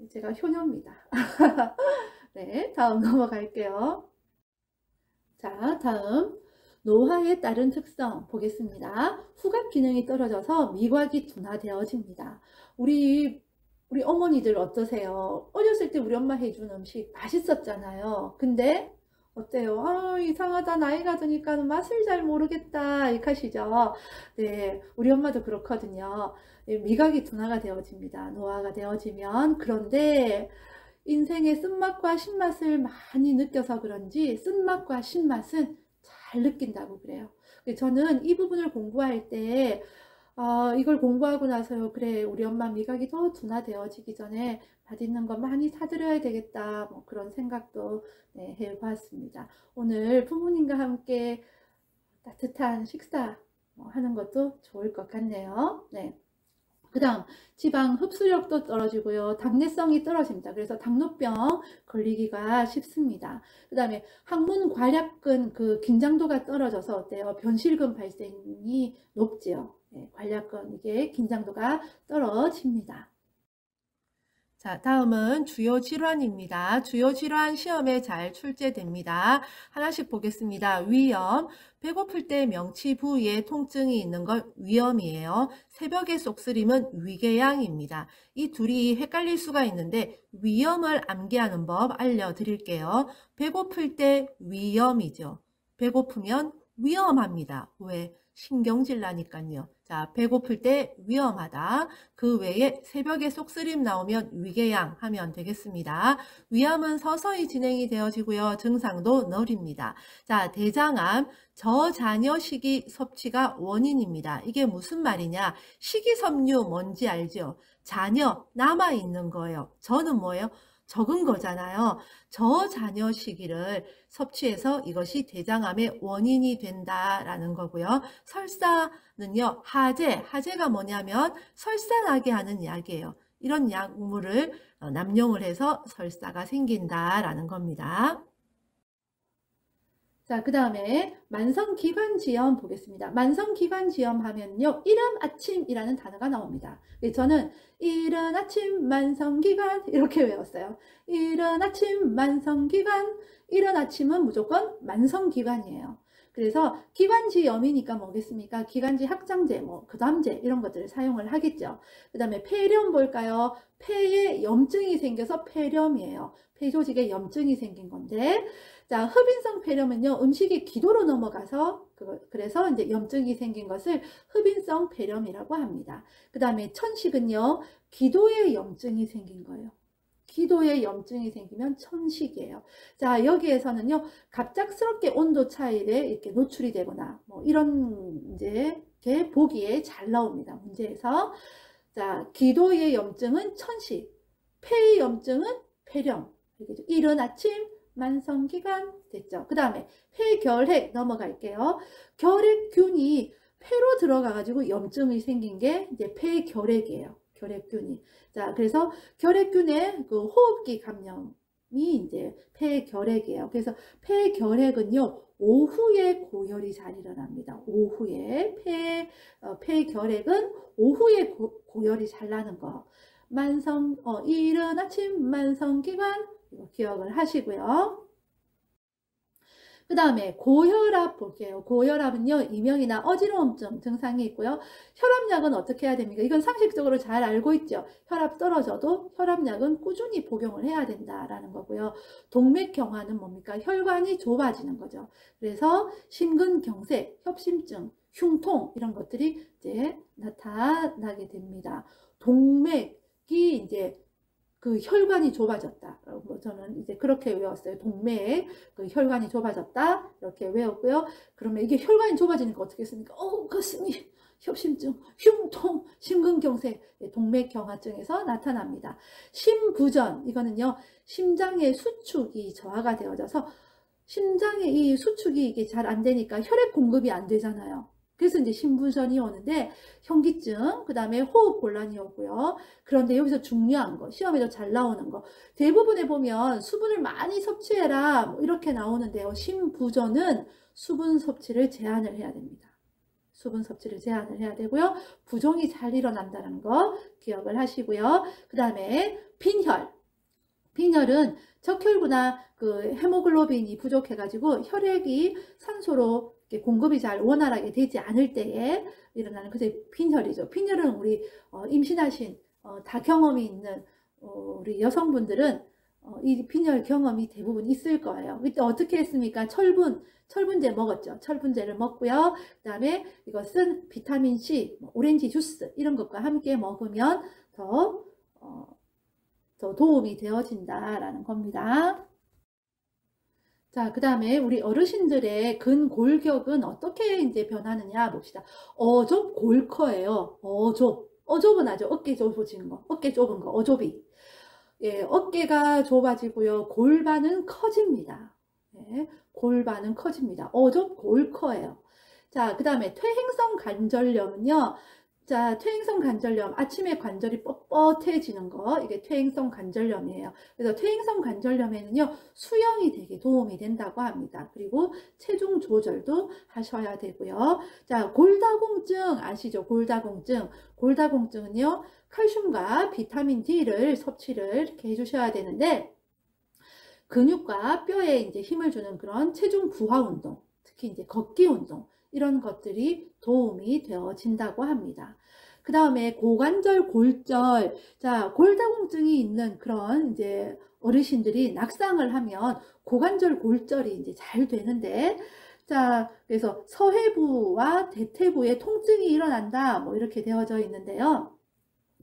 제가 효녀입니다. 네, 다음 넘어갈게요. 자, 다음 노화에 따른 특성 보겠습니다. 후각 기능이 떨어져서 미각이 둔화되어집니다. 우리 어머니들 어떠세요? 어렸을 때 우리 엄마 해준 음식 맛있었잖아요. 근데 어때요? 이상하다. 나이가 드니까 맛을 잘 모르겠다. 이렇게 하시죠? 네, 우리 엄마도 그렇거든요. 미각이 둔화가 되어집니다. 노화가 되어지면. 그런데 인생의 쓴맛과 신맛을 많이 느껴서 그런지 쓴맛과 신맛은 잘 느낀다고 그래요. 저는 이 부분을 공부할 때 이걸 공부하고 나서요, 그래, 우리 엄마 미각이 더 둔화되어지기 전에 맛있는 거 많이 사드려야 되겠다, 뭐 그런 생각도 해보았습니다. 오늘 부모님과 함께 따뜻한 식사 하는 것도 좋을 것 같네요. 네. 그 다음 지방 흡수력도 떨어지고요, 당뇨성이 떨어집니다. 그래서 당뇨병 걸리기가 쉽습니다. 그 다음에 항문 관략근 그 긴장도가 떨어져서 어때요? 변실근 발생이 높지요. 네, 관략근 이게 긴장도가 떨어집니다. 자, 다음은 주요 질환입니다. 주요 질환 시험에 잘 출제됩니다. 하나씩 보겠습니다. 위염, 배고플 때 명치 부위에 통증이 있는 건 위염이에요. 새벽에 쏙쓰림은 위궤양입니다. 이 둘이 헷갈릴 수가 있는데 위염을 암기하는 법 알려드릴게요. 배고플 때 위염이죠. 배고프면 위험합니다. 왜? 신경질 나니까요. 자, 배고플 때 위험하다. 그 외에 새벽에 쏙쓰림 나오면 위궤양 하면 되겠습니다. 위암은 서서히 진행이 되어지고요. 증상도 느립니다. 자, 대장암, 저자녀식이 섭취가 원인입니다. 이게 무슨 말이냐? 식이섬유 뭔지 알죠? 자녀, 남아있는 거예요. 저는 뭐예요? 적은 거잖아요. 저자녀 시기를 섭취해서 이것이 대장암의 원인이 된다라는 거고요. 설사는요, 하제가 뭐냐면 설사나게 하는 약이에요. 이런 약물을 남용을 해서 설사가 생긴다라는 겁니다. 자, 그 다음에 만성기관지염 보겠습니다. 만성기관지염 하면요, 이른 아침이라는 단어가 나옵니다. 저는 이른 아침 만성기관 이렇게 외웠어요. 이른 아침 만성기관, 이른 아침은 무조건 만성기관이에요. 그래서 기관지염이니까 뭐겠습니까? 기관지 확장제, 뭐 그다음제 이런 것들을 사용을 하겠죠. 그 다음에 폐렴 볼까요? 폐에 염증이 생겨서 폐렴이에요. 폐 조직에 염증이 생긴 건데, 자, 흡인성 폐렴은요, 음식이 기도로 넘어가서, 그래서 이제 염증이 생긴 것을 흡인성 폐렴이라고 합니다. 그 다음에 천식은요, 기도에 염증이 생긴 거예요. 기도에 염증이 생기면 천식이에요. 자, 여기에서는요, 갑작스럽게 온도 차이에 이렇게 노출이 되거나, 뭐, 이런, 이제, 게 보기에 잘 나옵니다. 문제에서. 자, 기도의 염증은 천식, 폐의 염증은 폐렴. 이른 아침, 만성기관 됐죠. 그 다음에 폐결핵 넘어갈게요. 결핵균이 폐로 들어가가지고 염증이 생긴 게 이제 폐결핵이에요. 결핵균이. 자, 그래서 결핵균의 그 호흡기 감염이 이제 폐결핵이에요. 그래서 폐결핵은요, 오후에 고열이 잘 일어납니다. 오후에 폐결핵은 오후에 고열이 잘 나는 거. 이른 아침 만성기관 기억을 하시고요. 그 다음에 고혈압 볼게요. 고혈압은요, 이명이나 어지러움증 증상이 있고요. 혈압약은 어떻게 해야 됩니까? 이건 상식적으로 잘 알고 있죠. 혈압 떨어져도 혈압약은 꾸준히 복용을 해야 된다라는 거고요. 동맥경화는 뭡니까? 혈관이 좁아지는 거죠. 그래서 심근경색, 협심증, 흉통 이런 것들이 이제 나타나게 됩니다. 동맥이 이제 그 혈관이 좁아졌다. 저는 이제 그렇게 외웠어요. 동맥, 그 혈관이 좁아졌다. 이렇게 외웠고요. 그러면 이게 혈관이 좁아지니까 어떻게 했습니까? 가슴이, 협심증, 흉통, 심근경색, 동맥경화증에서 나타납니다. 심부전, 이거는요, 심장의 수축이 저하가 되어져서 심장의 이 수축이 이게 잘 안 되니까 혈액 공급이 안 되잖아요. 그래서 이제 심부전이 오는데 현기증, 그 다음에 호흡곤란이 오고요. 그런데 여기서 중요한 거, 시험에도 잘 나오는 거, 대부분에 보면 수분을 많이 섭취해라 뭐 이렇게 나오는데요. 심부전은 수분 섭취를 제한을 해야 됩니다. 수분 섭취를 제한을 해야 되고요. 부종이 잘 일어난다는 거 기억을 하시고요. 그 다음에 빈혈. 빈혈은 적혈구나 그 헤모글로빈이 부족해가지고 혈액이 산소로 공급이 잘 원활하게 되지 않을 때에 일어나는 그게 빈혈이죠. 빈혈은 우리 임신하신 다 경험이 있는 우리 여성분들은 이 빈혈 경험이 대부분 있을 거예요. 이때 어떻게 했습니까? 철분제 먹었죠. 철분제를 먹고요. 그 다음에 이것은 비타민C, 오렌지 주스 이런 것과 함께 먹으면 더 도움이 되어진다라는 겁니다. 자, 그 다음에 우리 어르신들의 근골격은 어떻게 이제 변하느냐 봅시다. 어좁골커예요. 어좁은 아죠. 어깨 좁아진 거. 어깨 좁은 거. 어좁이. 예, 어깨가 좁아지고요. 골반은 커집니다. 예, 골반은 커집니다. 어좁골커예요. 자, 그 다음에 퇴행성 관절염은요. 자, 퇴행성 관절염, 아침에 관절이 뻣뻣해지는 거, 이게 퇴행성 관절염이에요. 그래서 퇴행성 관절염에는요, 수영이 되게 도움이 된다고 합니다. 그리고 체중 조절도 하셔야 되고요. 자, 골다공증 아시죠? 골다공증. 골다공증은요, 칼슘과 비타민 D를 섭취를 이렇게 해주셔야 되는데, 근육과 뼈에 이제 힘을 주는 그런 체중 부하 운동, 특히 이제 걷기 운동, 이런 것들이 도움이 되어진다고 합니다. 그 다음에 고관절, 골절. 자, 골다공증이 있는 그런 이제 어르신들이 낙상을 하면 고관절, 골절이 이제 잘 되는데, 자, 그래서 서해부와 대퇴부에 통증이 일어난다. 뭐 이렇게 되어져 있는데요.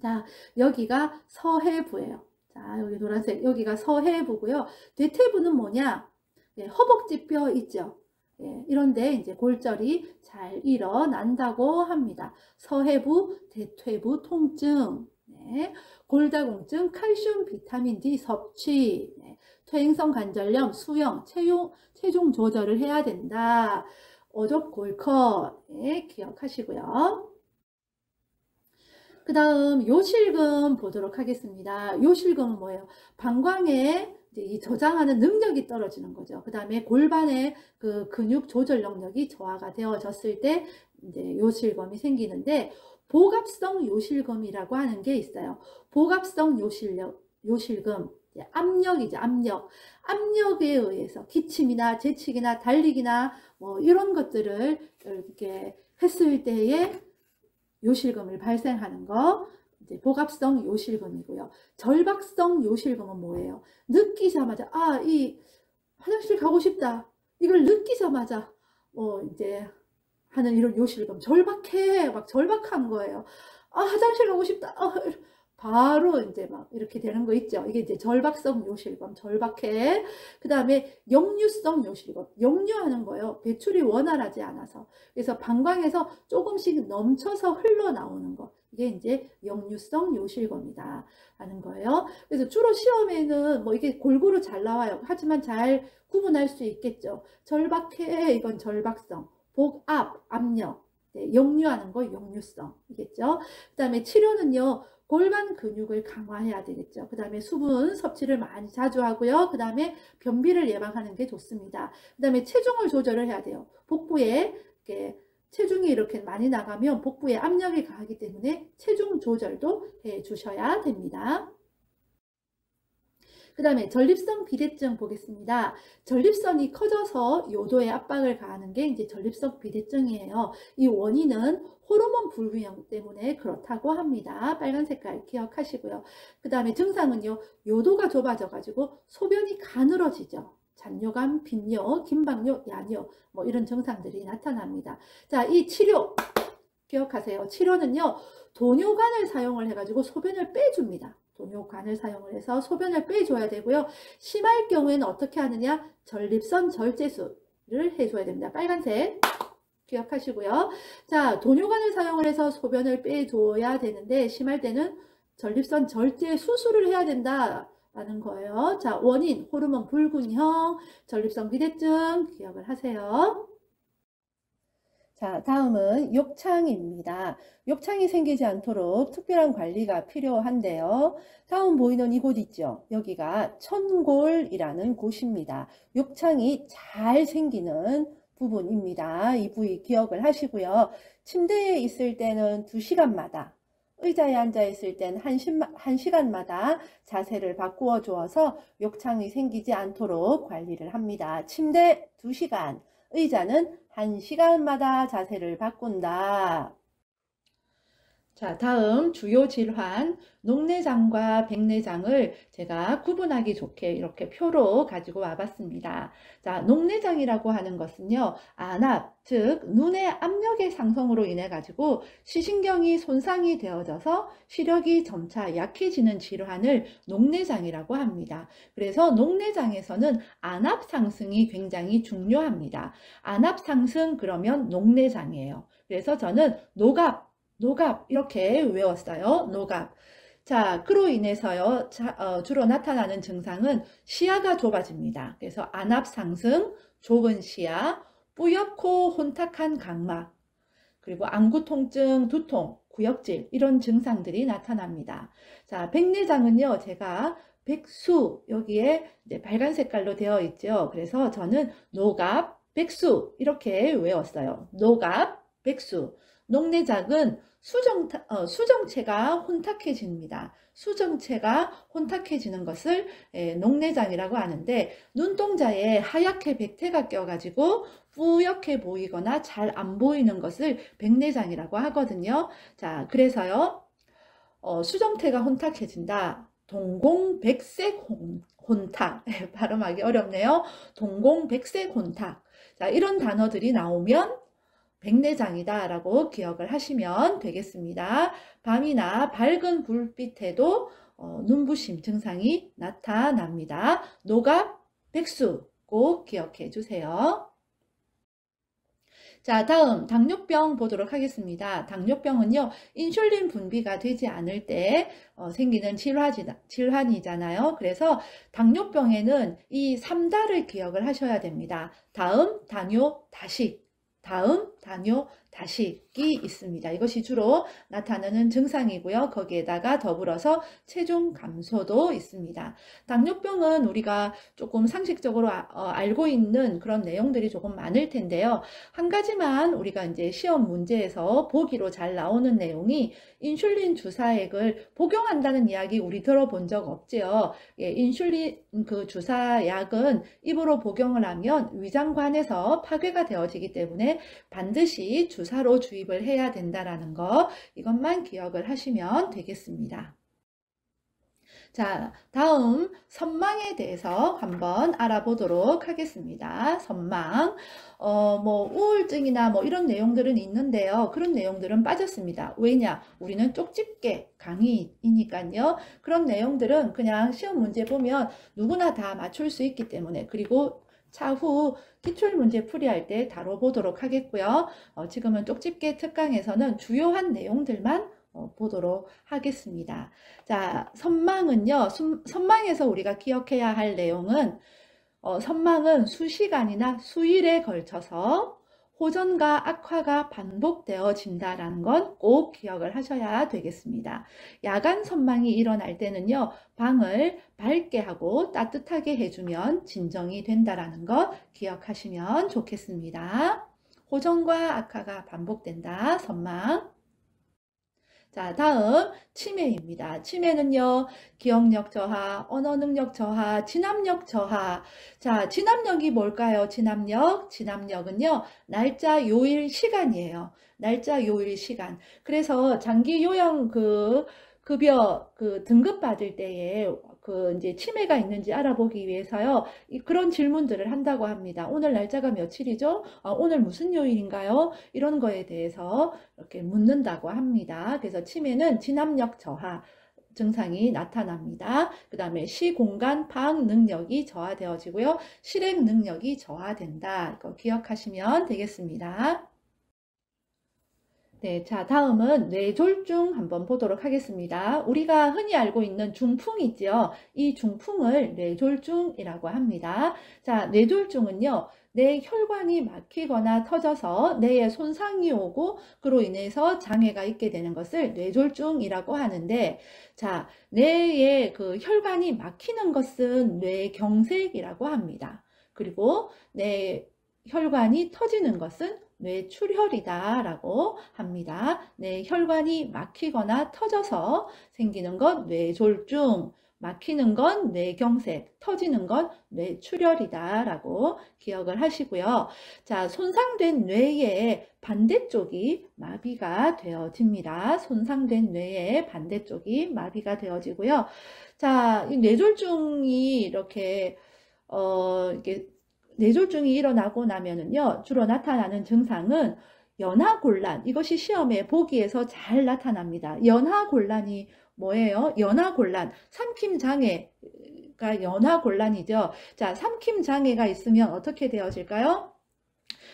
자, 여기가 서해부예요. 자, 여기 노란색, 여기가 서해부고요. 대퇴부는 뭐냐? 예, 허벅지 뼈 있죠? 예, 이런데 이제 골절이 잘 일어난다고 합니다. 서해부, 대퇴부 통증. 네. 골다공증, 칼슘, 비타민 D 섭취, 네. 퇴행성 관절염, 수영, 체중 조절을 해야 된다. 어족 골커, 네. 기억하시고요. 그 다음 요실금 보도록 하겠습니다. 요실금은 뭐예요? 방광에 이제 이 저장하는 능력이 떨어지는 거죠. 그 다음에 골반의 그 근육 조절 능력이 저하가 되어졌을 때 이제 요실금이 생기는데, 복압성 요실금이라고 하는 게 있어요. 복압성 요실금, 압력이죠, 압력. 압력에 의해서 기침이나 재채기나 달리기나 뭐 이런 것들을 이렇게 했을 때에 요실금을 발생하는 거, 이제 복압성 요실금이고요. 절박성 요실금은 뭐예요? 느끼자마자 이 화장실 가고 싶다. 이걸 느끼자마자 이제 하는 이런 요실금, 절박해, 막 절박한 거예요. 화장실 가고 싶다. 바로 이제 막 이렇게 되는 거 있죠. 이게 이제 절박성 요실금, 절박해. 그 다음에 역류성 요실금, 역류하는 거예요. 배출이 원활하지 않아서. 그래서 방광에서 조금씩 넘쳐서 흘러나오는 거. 이게 이제 역류성 요실금이다 하는 거예요. 그래서 주로 시험에는 뭐 이게 골고루 잘 나와요. 하지만 잘 구분할 수 있겠죠. 절박해, 이건 절박성. 복압, 압력. 네, 역류하는 거, 역류성이겠죠. 그 다음에 치료는요, 골반 근육을 강화해야 되겠죠. 그 다음에 수분 섭취를 많이 자주 하고요. 그 다음에 변비를 예방하는 게 좋습니다. 그 다음에 체중을 조절을 해야 돼요. 복부에 이렇게 체중이 이렇게 많이 나가면 복부에 압력이 가하기 때문에 체중 조절도 해 주셔야 됩니다. 그 다음에 전립선 비대증 보겠습니다. 전립선이 커져서 요도에 압박을 가하는 게 이제 전립선 비대증이에요. 이 원인은 호르몬 불균형 때문에 그렇다고 합니다. 빨간 색깔 기억하시고요. 그 다음에 증상은요, 요도가 좁아져 가지고 소변이 가늘어지죠. 잔뇨감, 빈뇨, 긴박뇨, 야뇨 뭐 이런 증상들이 나타납니다. 자, 이 치료 기억하세요. 치료는요, 도뇨관을 사용을 해가지고 소변을 빼줍니다. 도뇨관을 사용을 해서 소변을 빼줘야 되고요. 심할 경우에는 어떻게 하느냐? 전립선 절제술을 해줘야 됩니다. 빨간색 기억하시고요. 자, 도뇨관을 사용을 해서 소변을 빼줘야 되는데, 심할 때는 전립선 절제 수술을 해야 된다라는 거예요. 자, 원인 호르몬 불균형, 전립선 비대증 기억을 하세요. 자, 다음은 욕창입니다. 욕창이 생기지 않도록 특별한 관리가 필요한데요. 다음 보이는 이곳 있죠? 여기가 천골이라는 곳입니다. 욕창이 잘 생기는 부분입니다. 이 부위 기억을 하시고요. 침대에 있을 때는 2시간마다, 의자에 앉아 있을 땐 1시간마다 자세를 바꾸어 주어서 욕창이 생기지 않도록 관리를 합니다. 침대 2시간, 의자는 1시간마다 자세를 바꾼다. 자, 다음 주요 질환, 녹내장과 백내장을 제가 구분하기 좋게 이렇게 표로 가지고 와봤습니다. 자, 녹내장이라고 하는 것은요, 안압, 즉 눈의 압력의 상승으로 인해 가지고 시신경이 손상이 되어져서 시력이 점차 약해지는 질환을 녹내장이라고 합니다. 그래서 녹내장에서는 안압 상승이 굉장히 중요합니다. 안압 상승 그러면 녹내장이에요. 그래서 저는 녹압 이렇게 외웠어요. 녹압. 자, 그로 인해서요, 주로 나타나는 증상은 시야가 좁아집니다. 그래서 안압 상승, 좁은 시야, 뿌옇고 혼탁한 각막, 그리고 안구 통증, 두통, 구역질 이런 증상들이 나타납니다. 자, 백내장은요, 제가 백수 여기에 이제 빨간 색깔로 되어 있죠. 그래서 저는 녹압, 백수 이렇게 외웠어요. 녹압, 백수. 녹내장은 수정체가 혼탁해집니다. 수정체가 혼탁해지는 것을 녹내장이라고 하는데, 눈동자에 하얗게 백태가 껴가지고 뿌옇게 보이거나 잘 안 보이는 것을 백내장이라고 하거든요. 자, 그래서요, 수정태가 혼탁해진다. 동공백색 혼탁. 발음하기 어렵네요. 동공백색 혼탁. 자, 이런 단어들이 나오면 백내장이다 라고 기억을 하시면 되겠습니다. 밤이나 밝은 불빛에도 눈부심 증상이 나타납니다. 녹압, 백수 꼭 기억해 주세요. 자, 다음 당뇨병 보도록 하겠습니다. 당뇨병은요, 인슐린 분비가 되지 않을 때 생기는 질환이잖아요. 그래서 당뇨병에는 이 3다를 기억을 하셔야 됩니다. 다음, 당뇨, 다식. 다음, 당뇨, 다식이 있습니다. 이것이 주로 나타나는 증상이고요. 거기에다가 더불어서 체중 감소도 있습니다. 당뇨병은 우리가 조금 상식적으로 알고 있는 그런 내용들이 조금 많을 텐데요. 한 가지만 우리가 이제 시험 문제에서 보기로 잘 나오는 내용이 인슐린 주사액을 복용한다는 이야기 우리 들어본 적 없지요. 예, 인슐린 그 주사약은 입으로 복용을 하면 위장관에서 파괴가 되어지기 때문에 반드시 주사로 주입을 해야 된다라는 거, 이것만 기억을 하시면 되겠습니다. 자, 다음 선망에 대해서 한번 알아보도록 하겠습니다. 선망. 뭐 우울증이나 뭐 이런 내용들은 있는데요. 그런 내용들은 빠졌습니다. 왜냐? 우리는 쪽집게 강의이니까요. 그런 내용들은 그냥 시험 문제 보면 누구나 다 맞출 수 있기 때문에, 그리고 차후 기출문제 풀이할 때 다뤄보도록 하겠고요. 지금은 쪽집게 특강에서는 주요한 내용들만 보도록 하겠습니다. 자, 선망은요, 선망에서 우리가 기억해야 할 내용은, 선망은 수시간이나 수일에 걸쳐서 호전과 악화가 반복되어진다라는 건 꼭 기억을 하셔야 되겠습니다. 야간 선망이 일어날 때는요, 방을 밝게 하고 따뜻하게 해주면 진정이 된다라는 것 기억하시면 좋겠습니다. 호전과 악화가 반복된다, 선망. 자, 다음 치매입니다. 치매는요, 기억력 저하, 언어 능력 저하, 진압력 저하. 자, 진압력이 뭘까요? 진압력은요, 날짜, 요일, 시간이에요. 날짜, 요일, 시간. 그래서 장기 요양 급여 등급 받을 때에 이제 치매가 있는지 알아보기 위해서요, 그런 질문들을 한다고 합니다. 오늘 날짜가 며칠이죠? 오늘 무슨 요일인가요? 이런 거에 대해서 이렇게 묻는다고 합니다. 그래서 치매는 진압력 저하 증상이 나타납니다. 그 다음에 시, 공간, 파악 능력이 저하되어지고요. 실행 능력이 저하된다. 이거 기억하시면 되겠습니다. 네, 자, 다음은 뇌졸중 한번 보도록 하겠습니다. 우리가 흔히 알고 있는 중풍 있죠? 이 중풍을 뇌졸중이라고 합니다. 자, 뇌졸중은요, 뇌 혈관이 막히거나 터져서 뇌에 손상이 오고 그로 인해서 장애가 있게 되는 것을 뇌졸중이라고 하는데, 자, 뇌에 그 혈관이 막히는 것은 뇌경색이라고 합니다. 그리고 뇌 혈관이 터지는 것은 뇌출혈이다라고 합니다. 뇌혈관이 막히거나 터져서 생기는 건 뇌졸중, 막히는 건 뇌경색, 터지는 건 뇌출혈이다라고 기억을 하시고요. 자, 손상된 뇌의 반대쪽이 마비가 되어집니다. 손상된 뇌의 반대쪽이 마비가 되어지고요. 자, 이 뇌졸중이 이렇게 뇌졸중이 일어나고 나면은요, 주로 나타나는 증상은 연하곤란, 이것이 시험에 보기에서 잘 나타납니다. 연하곤란이 뭐예요? 연하곤란, 삼킴장애가 연하곤란이죠. 자, 삼킴장애가 있으면 어떻게 되어질까요?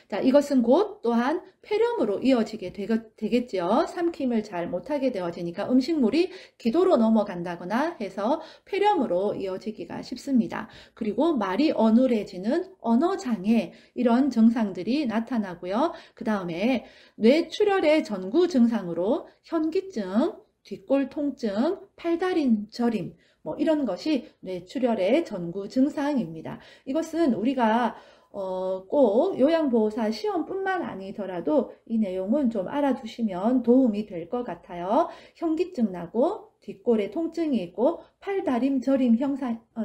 자, 이것은 곧 또한 폐렴으로 이어지게 되겠죠. 삼킴을 잘 못하게 되어지니까 음식물이 기도로 넘어간다거나 해서 폐렴으로 이어지기가 쉽습니다. 그리고 말이 어눌해지는 언어장애, 이런 증상들이 나타나고요. 그 다음에 뇌출혈의 전구 증상으로 현기증, 뒷골 통증, 팔다리 저림, 뭐 이런 것이 뇌출혈의 전구 증상입니다. 이것은 우리가 꼭 요양보호사 시험뿐만 아니더라도 이 내용은 좀 알아두시면 도움이 될 것 같아요. 현기증 나고 뒷골에 통증이 있고 팔다림 저림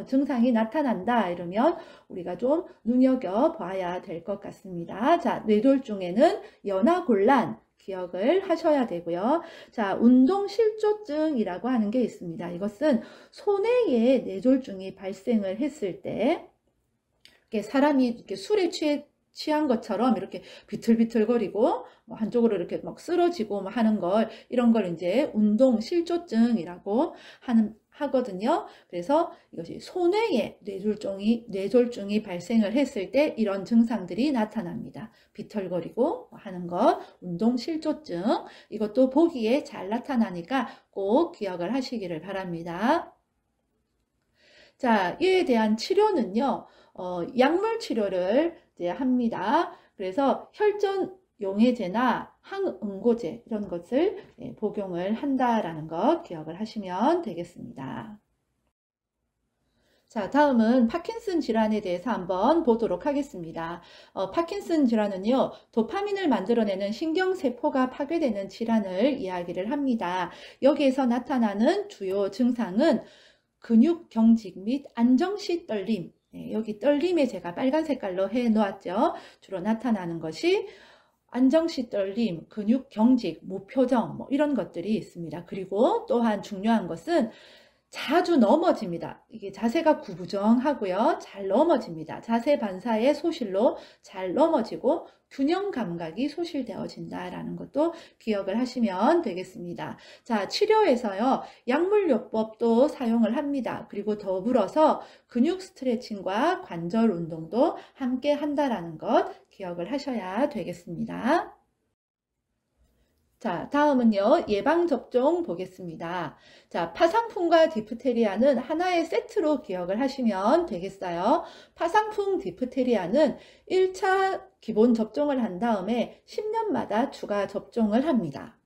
증상이 나타난다 이러면 우리가 좀 눈여겨봐야 될 것 같습니다. 자, 뇌졸중에는 연하곤란 기억을 하셔야 되고요. 자, 운동실조증이라고 하는 게 있습니다. 이것은 손해에 뇌졸중이 발생을 했을 때 사람이 이렇게 술에 취한 것처럼 이렇게 비틀비틀거리고 뭐 한쪽으로 이렇게 막 쓰러지고 뭐 하는 걸, 이런 걸 이제 운동 실조증이라고 하거든요. 그래서 이것이 소뇌에 뇌졸중이 발생을 했을 때 이런 증상들이 나타납니다. 비틀거리고 하는 것, 운동실조증, 이것도 보기에 잘 나타나니까 꼭 기억을 하시기를 바랍니다. 자, 이에 대한 치료는요, 약물 치료를 이제 합니다. 그래서 혈전 용해제나 항응고제 이런 것을 복용을 한다라는 것 기억을 하시면 되겠습니다. 자, 다음은 파킨슨 질환에 대해서 한번 보도록 하겠습니다. 파킨슨 질환은요, 도파민을 만들어내는 신경세포가 파괴되는 질환을 이야기를 합니다. 여기에서 나타나는 주요 증상은 근육 경직 및 안정시 떨림, 여기 떨림에 제가 빨간 색깔로 해 놓았죠. 주로 나타나는 것이 안정시 떨림, 근육 경직, 무표정 뭐 이런 것들이 있습니다. 그리고 또한 중요한 것은 자주 넘어집니다. 이게 자세가 구부정하고요. 잘 넘어집니다. 자세 반사의 소실로 잘 넘어지고 균형 감각이 소실되어진다라는 것도 기억을 하시면 되겠습니다. 자, 치료에서요. 약물요법도 사용을 합니다. 그리고 더불어서 근육 스트레칭과 관절 운동도 함께 한다라는 것 기억을 하셔야 되겠습니다. 자, 다음은요, 예방접종 보겠습니다. 자, 파상풍과 디프테리아는 하나의 세트로 기억을 하시면 되겠어요. 파상풍 디프테리아는 1차 기본 접종을 한 다음에 10년마다 추가 접종을 합니다.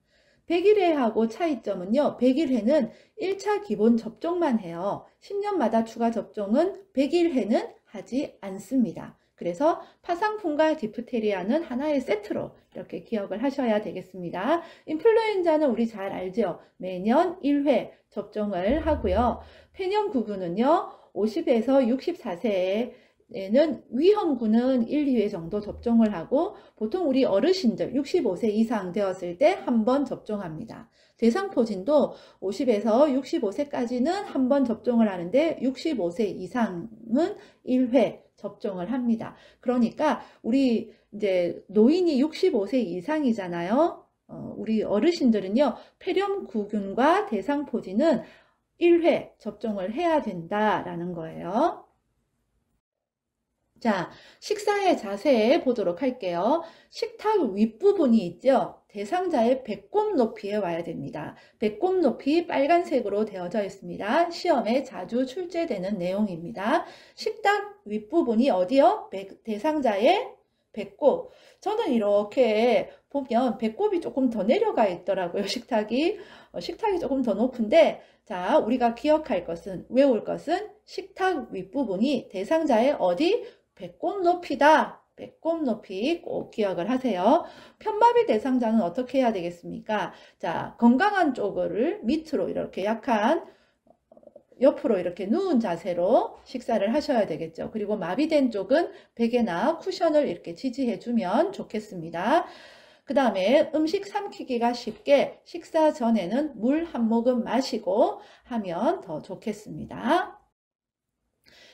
백일해하고 차이점은요, 백일해는 1차 기본 접종만 해요. 10년마다 추가 접종은 백일해는 하지 않습니다. 그래서 파상풍과 디프테리아는 하나의 세트로 이렇게 기억을 하셔야 되겠습니다. 인플루엔자는 우리 잘 알죠? 매년 1회 접종을 하고요. 폐렴구균은요, 50에서 64세에는 위험군은 1, 2회 정도 접종을 하고 보통 우리 어르신들 65세 이상 되었을 때 한 번 접종합니다. 대상포진도 50에서 65세까지는 한 번 접종을 하는데 65세 이상은 1회 접종을 합니다. 그러니까 우리 이제 노인이 65세 이상이잖아요. 우리 어르신들은요, 폐렴구균과 대상포진은 1회 접종을 해야 된다라는 거예요. 자, 식사의 자세 보도록 할게요. 식탁 윗부분이 있죠. 대상자의 배꼽 높이에 와야 됩니다. 배꼽 높이 빨간색으로 되어져 있습니다. 시험에 자주 출제되는 내용입니다. 식탁 윗부분이 어디요? 대상자의 배꼽. 저는 이렇게 보면 배꼽이 조금 더 내려가 있더라고요. 식탁이 조금 더 높은데, 자, 우리가 기억할 것은, 외울 것은 식탁 윗부분이 대상자의 어디? 배꼽 높이다. 배꼽 높이 꼭 기억을 하세요. 편마비 대상자는 어떻게 해야 되겠습니까? 자, 건강한 쪽을 밑으로 이렇게 약간 옆으로 이렇게 누운 자세로 식사를 하셔야 되겠죠. 그리고 마비된 쪽은 베개나 쿠션을 이렇게 지지해주면 좋겠습니다. 그 다음에 음식 삼키기가 쉽게 식사 전에는 물 한 모금 마시고 하면 더 좋겠습니다.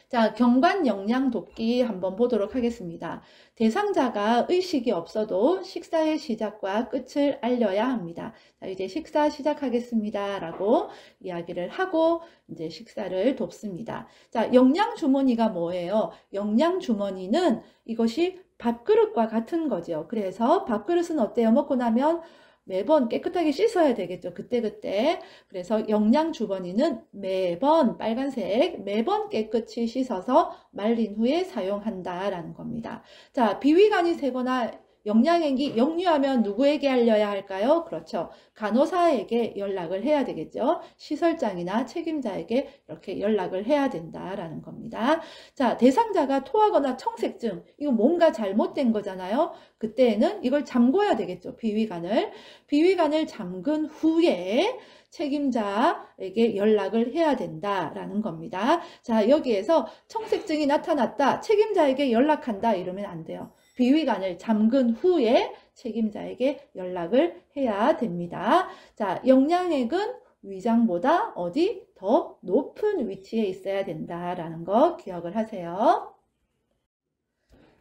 자, 경관 영양 돕기 한번 보도록 하겠습니다. 대상자가 의식이 없어도 식사의 시작과 끝을 알려야 합니다. 자, 이제 식사 시작하겠습니다. 라고 이야기를 하고 이제 식사를 돕습니다. 자, 영양 주머니가 뭐예요? 영양 주머니는 이것이 밥그릇과 같은 거죠. 그래서 밥그릇은 어때요? 먹고 나면 매번 깨끗하게 씻어야 되겠죠. 그때그때. 그래서 영양 주머니는 매번 빨간색, 매번 깨끗이 씻어서 말린 후에 사용한다라는 겁니다. 자, 비위간이 새거나 영양액이 역류하면 누구에게 알려야 할까요? 그렇죠. 간호사에게 연락을 해야 되겠죠. 시설장이나 책임자에게 이렇게 연락을 해야 된다라는 겁니다. 자, 대상자가 토하거나 청색증, 이거 뭔가 잘못된 거잖아요. 그때는 이걸 잠궈야 되겠죠. 비위간을 잠근 후에 책임자에게 연락을 해야 된다라는 겁니다. 자, 여기에서 청색증이 나타났다, 책임자에게 연락한다 이러면 안 돼요. 비위간을 잠근 후에 책임자에게 연락을 해야 됩니다. 자, 영양액은 위장보다 어디 더 높은 위치에 있어야 된다라는 거 기억을 하세요.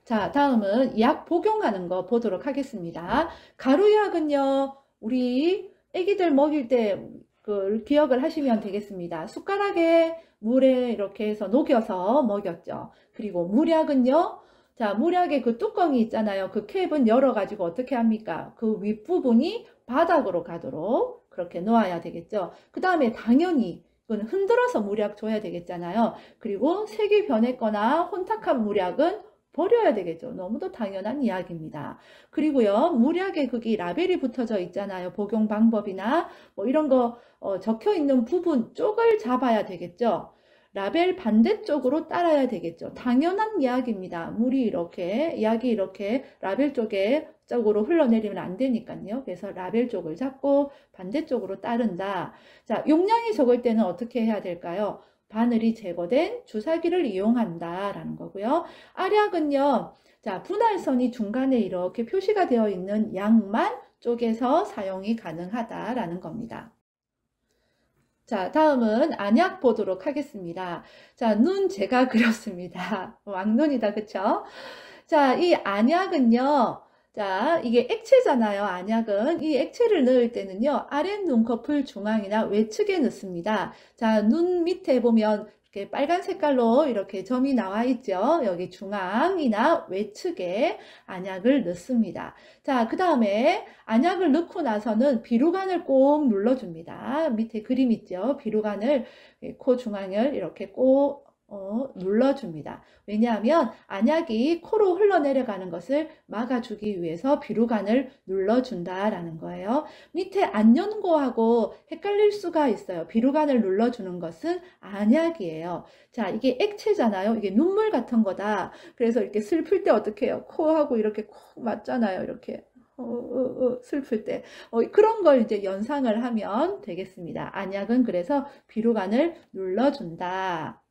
자, 다음은 약 복용하는 거 보도록 하겠습니다. 가루약은요, 우리 애기들 먹일 때 그 기억을 하시면 되겠습니다. 숟가락에 물에 이렇게 해서 녹여서 먹였죠. 그리고 물약은요. 자, 물약에 그 뚜껑이 있잖아요. 그 캡은 열어가지고 어떻게 합니까? 그 윗부분이 바닥으로 가도록 그렇게 놓아야 되겠죠. 그 다음에 당연히 이건 흔들어서 물약 줘야 되겠잖아요. 그리고 색이 변했거나 혼탁한 물약은 버려야 되겠죠. 너무도 당연한 이야기입니다. 그리고요, 물약에 거기 라벨이 붙어져 있잖아요. 복용 방법이나 뭐 이런 거 적혀 있는 부분 쪽을 잡아야 되겠죠. 라벨 반대쪽으로 따라야 되겠죠. 당연한 이야기입니다. 물이 이렇게, 약이 이렇게 라벨 쪽으로 흘러내리면 안 되니까요. 그래서 라벨 쪽을 잡고 반대쪽으로 따른다. 자, 용량이 적을 때는 어떻게 해야 될까요? 바늘이 제거된 주사기를 이용한다라는 거고요. 알약은요, 자, 분할선이 중간에 이렇게 표시가 되어 있는 약만 쪼개서 사용이 가능하다라는 겁니다. 자, 다음은 안약 보도록 하겠습니다. 자, 눈 제가 그렸습니다. 왕눈이다, 그쵸? 자, 이 안약은요, 자, 이게 액체잖아요, 안약은. 이 액체를 넣을 때는요, 아랫 눈꺼풀 중앙이나 외측에 넣습니다. 자, 눈 밑에 보면 이렇게 빨간 색깔로 이렇게 점이 나와 있죠. 여기 중앙이나 외측에 안약을 넣습니다. 자, 그 다음에 안약을 넣고 나서는 비루관을 꼭 눌러줍니다. 밑에 그림 있죠. 비루관을, 코 중앙을 이렇게 꼭 눌러줍니다. 왜냐하면 안약이 코로 흘러내려가는 것을 막아주기 위해서 비루관을 눌러준다라는 거예요. 밑에 안연고하고 헷갈릴 수가 있어요. 비루관을 눌러주는 것은 안약이에요. 자, 이게 액체잖아요. 이게 눈물 같은 거다. 그래서 이렇게 슬플 때 어떻게 해요? 코하고 이렇게 콕 맞잖아요. 이렇게. 슬플 때. 그런 걸 이제 연상을 하면 되겠습니다. 안약은 그래서 비루관을 눌러준다.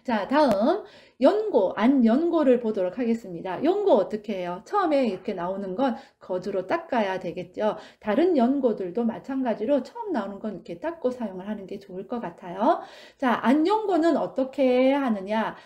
자, 다음 연고, 안연고를 보도록 하겠습니다. 연고 어떻게 해요? 처음에 이렇게 나오는 건 거즈로 닦아야 되겠죠. 다른 연고들도 마찬가지로 처음 나오는 건 이렇게 닦고 사용을 하는 게 좋을 것 같아요. 자, 안연고는 어떻게 하느냐?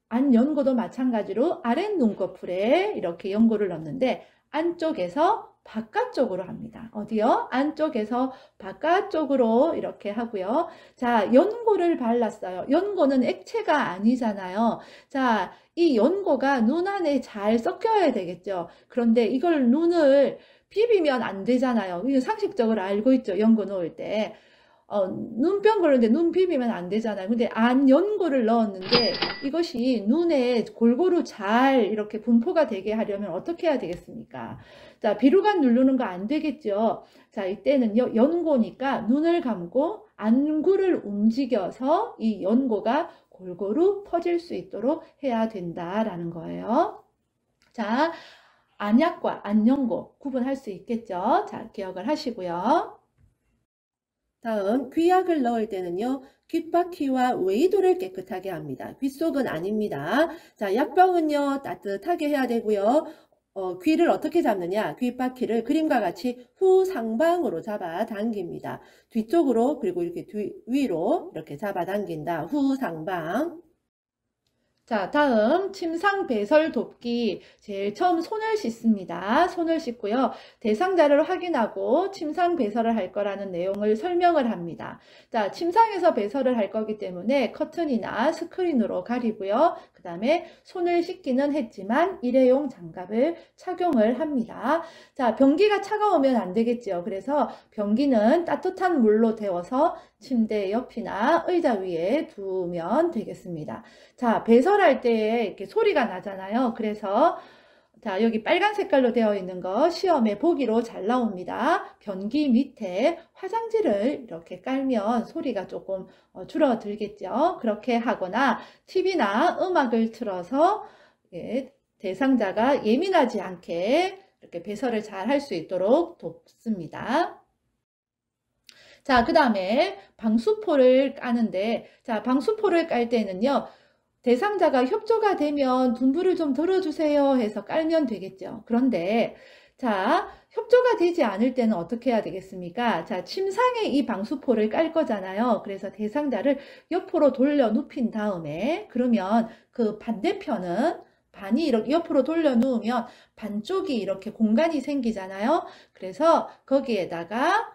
안연고도 마찬가지로 아랫 눈꺼풀에 이렇게 연고를 넣는데 안쪽에서 바깥쪽으로 합니다. 어디요? 안쪽에서 바깥쪽으로 이렇게 하고요. 자, 연고를 발랐어요. 연고는 액체가 아니잖아요. 자, 이 연고가 눈 안에 잘 섞여야 되겠죠. 그런데 이걸 눈을 비비면 안 되잖아요. 이거 상식적으로 알고 있죠. 연고 넣을 때. 눈병 걸렸는데 눈 비비면 안 되잖아요. 근데 안연고를 넣었는데 이것이 눈에 골고루 잘 이렇게 분포가 되게 하려면 어떻게 해야 되겠습니까? 자, 비루관 누르는 거 안 되겠죠. 자, 이때는요, 연고니까 눈을 감고 안구를 움직여서 이 연고가 골고루 퍼질 수 있도록 해야 된다라는 거예요. 자, 안약과 안연고 구분할 수 있겠죠. 자, 기억을 하시고요. 다음 귀약을 넣을 때는요. 귓바퀴와 외이도를 깨끗하게 합니다. 귓속은 아닙니다. 자, 약병은요. 따뜻하게 해야 되고요. 귀를 어떻게 잡느냐? 귓바퀴를 그림과 같이 후상방으로 잡아 당깁니다. 뒤쪽으로 그리고 이렇게 위로 이렇게 잡아 당긴다. 후상방. 자, 다음 침상 배설 돕기. 제일 처음 손을 씻습니다. 손을 씻고요. 대상자를 확인하고 침상 배설을 할 거라는 내용을 설명을 합니다. 자, 침상에서 배설을 할 거기 때문에 커튼이나 스크린으로 가리고요. 그 다음에 손을 씻기는 했지만 일회용 장갑을 착용을 합니다. 자, 변기가 차가우면 안 되겠죠. 그래서 변기는 따뜻한 물로 데워서 침대 옆이나 의자 위에 두면 되겠습니다. 자, 배설할 때 이렇게 소리가 나잖아요. 그래서 자, 여기 빨간 색깔로 되어 있는 거 시험에 보기로 잘 나옵니다. 변기 밑에 화장지를 이렇게 깔면 소리가 조금 줄어들겠죠. 그렇게 하거나 TV나 음악을 틀어서 대상자가 예민하지 않게 이렇게 배설을 잘 할 수 있도록 돕습니다. 자, 그 다음에 방수포를 까는데, 자, 방수포를 깔 때는요, 대상자가 협조가 되면 둔부를 좀 들어주세요 해서 깔면 되겠죠. 그런데, 자, 협조가 되지 않을 때는 어떻게 해야 되겠습니까? 자, 침상에 이 방수포를 깔 거잖아요. 그래서 대상자를 옆으로 돌려 눕힌 다음에, 그러면 그 반대편은 반이 이렇게 옆으로 돌려 누우면 반쪽이 이렇게 공간이 생기잖아요. 그래서 거기에다가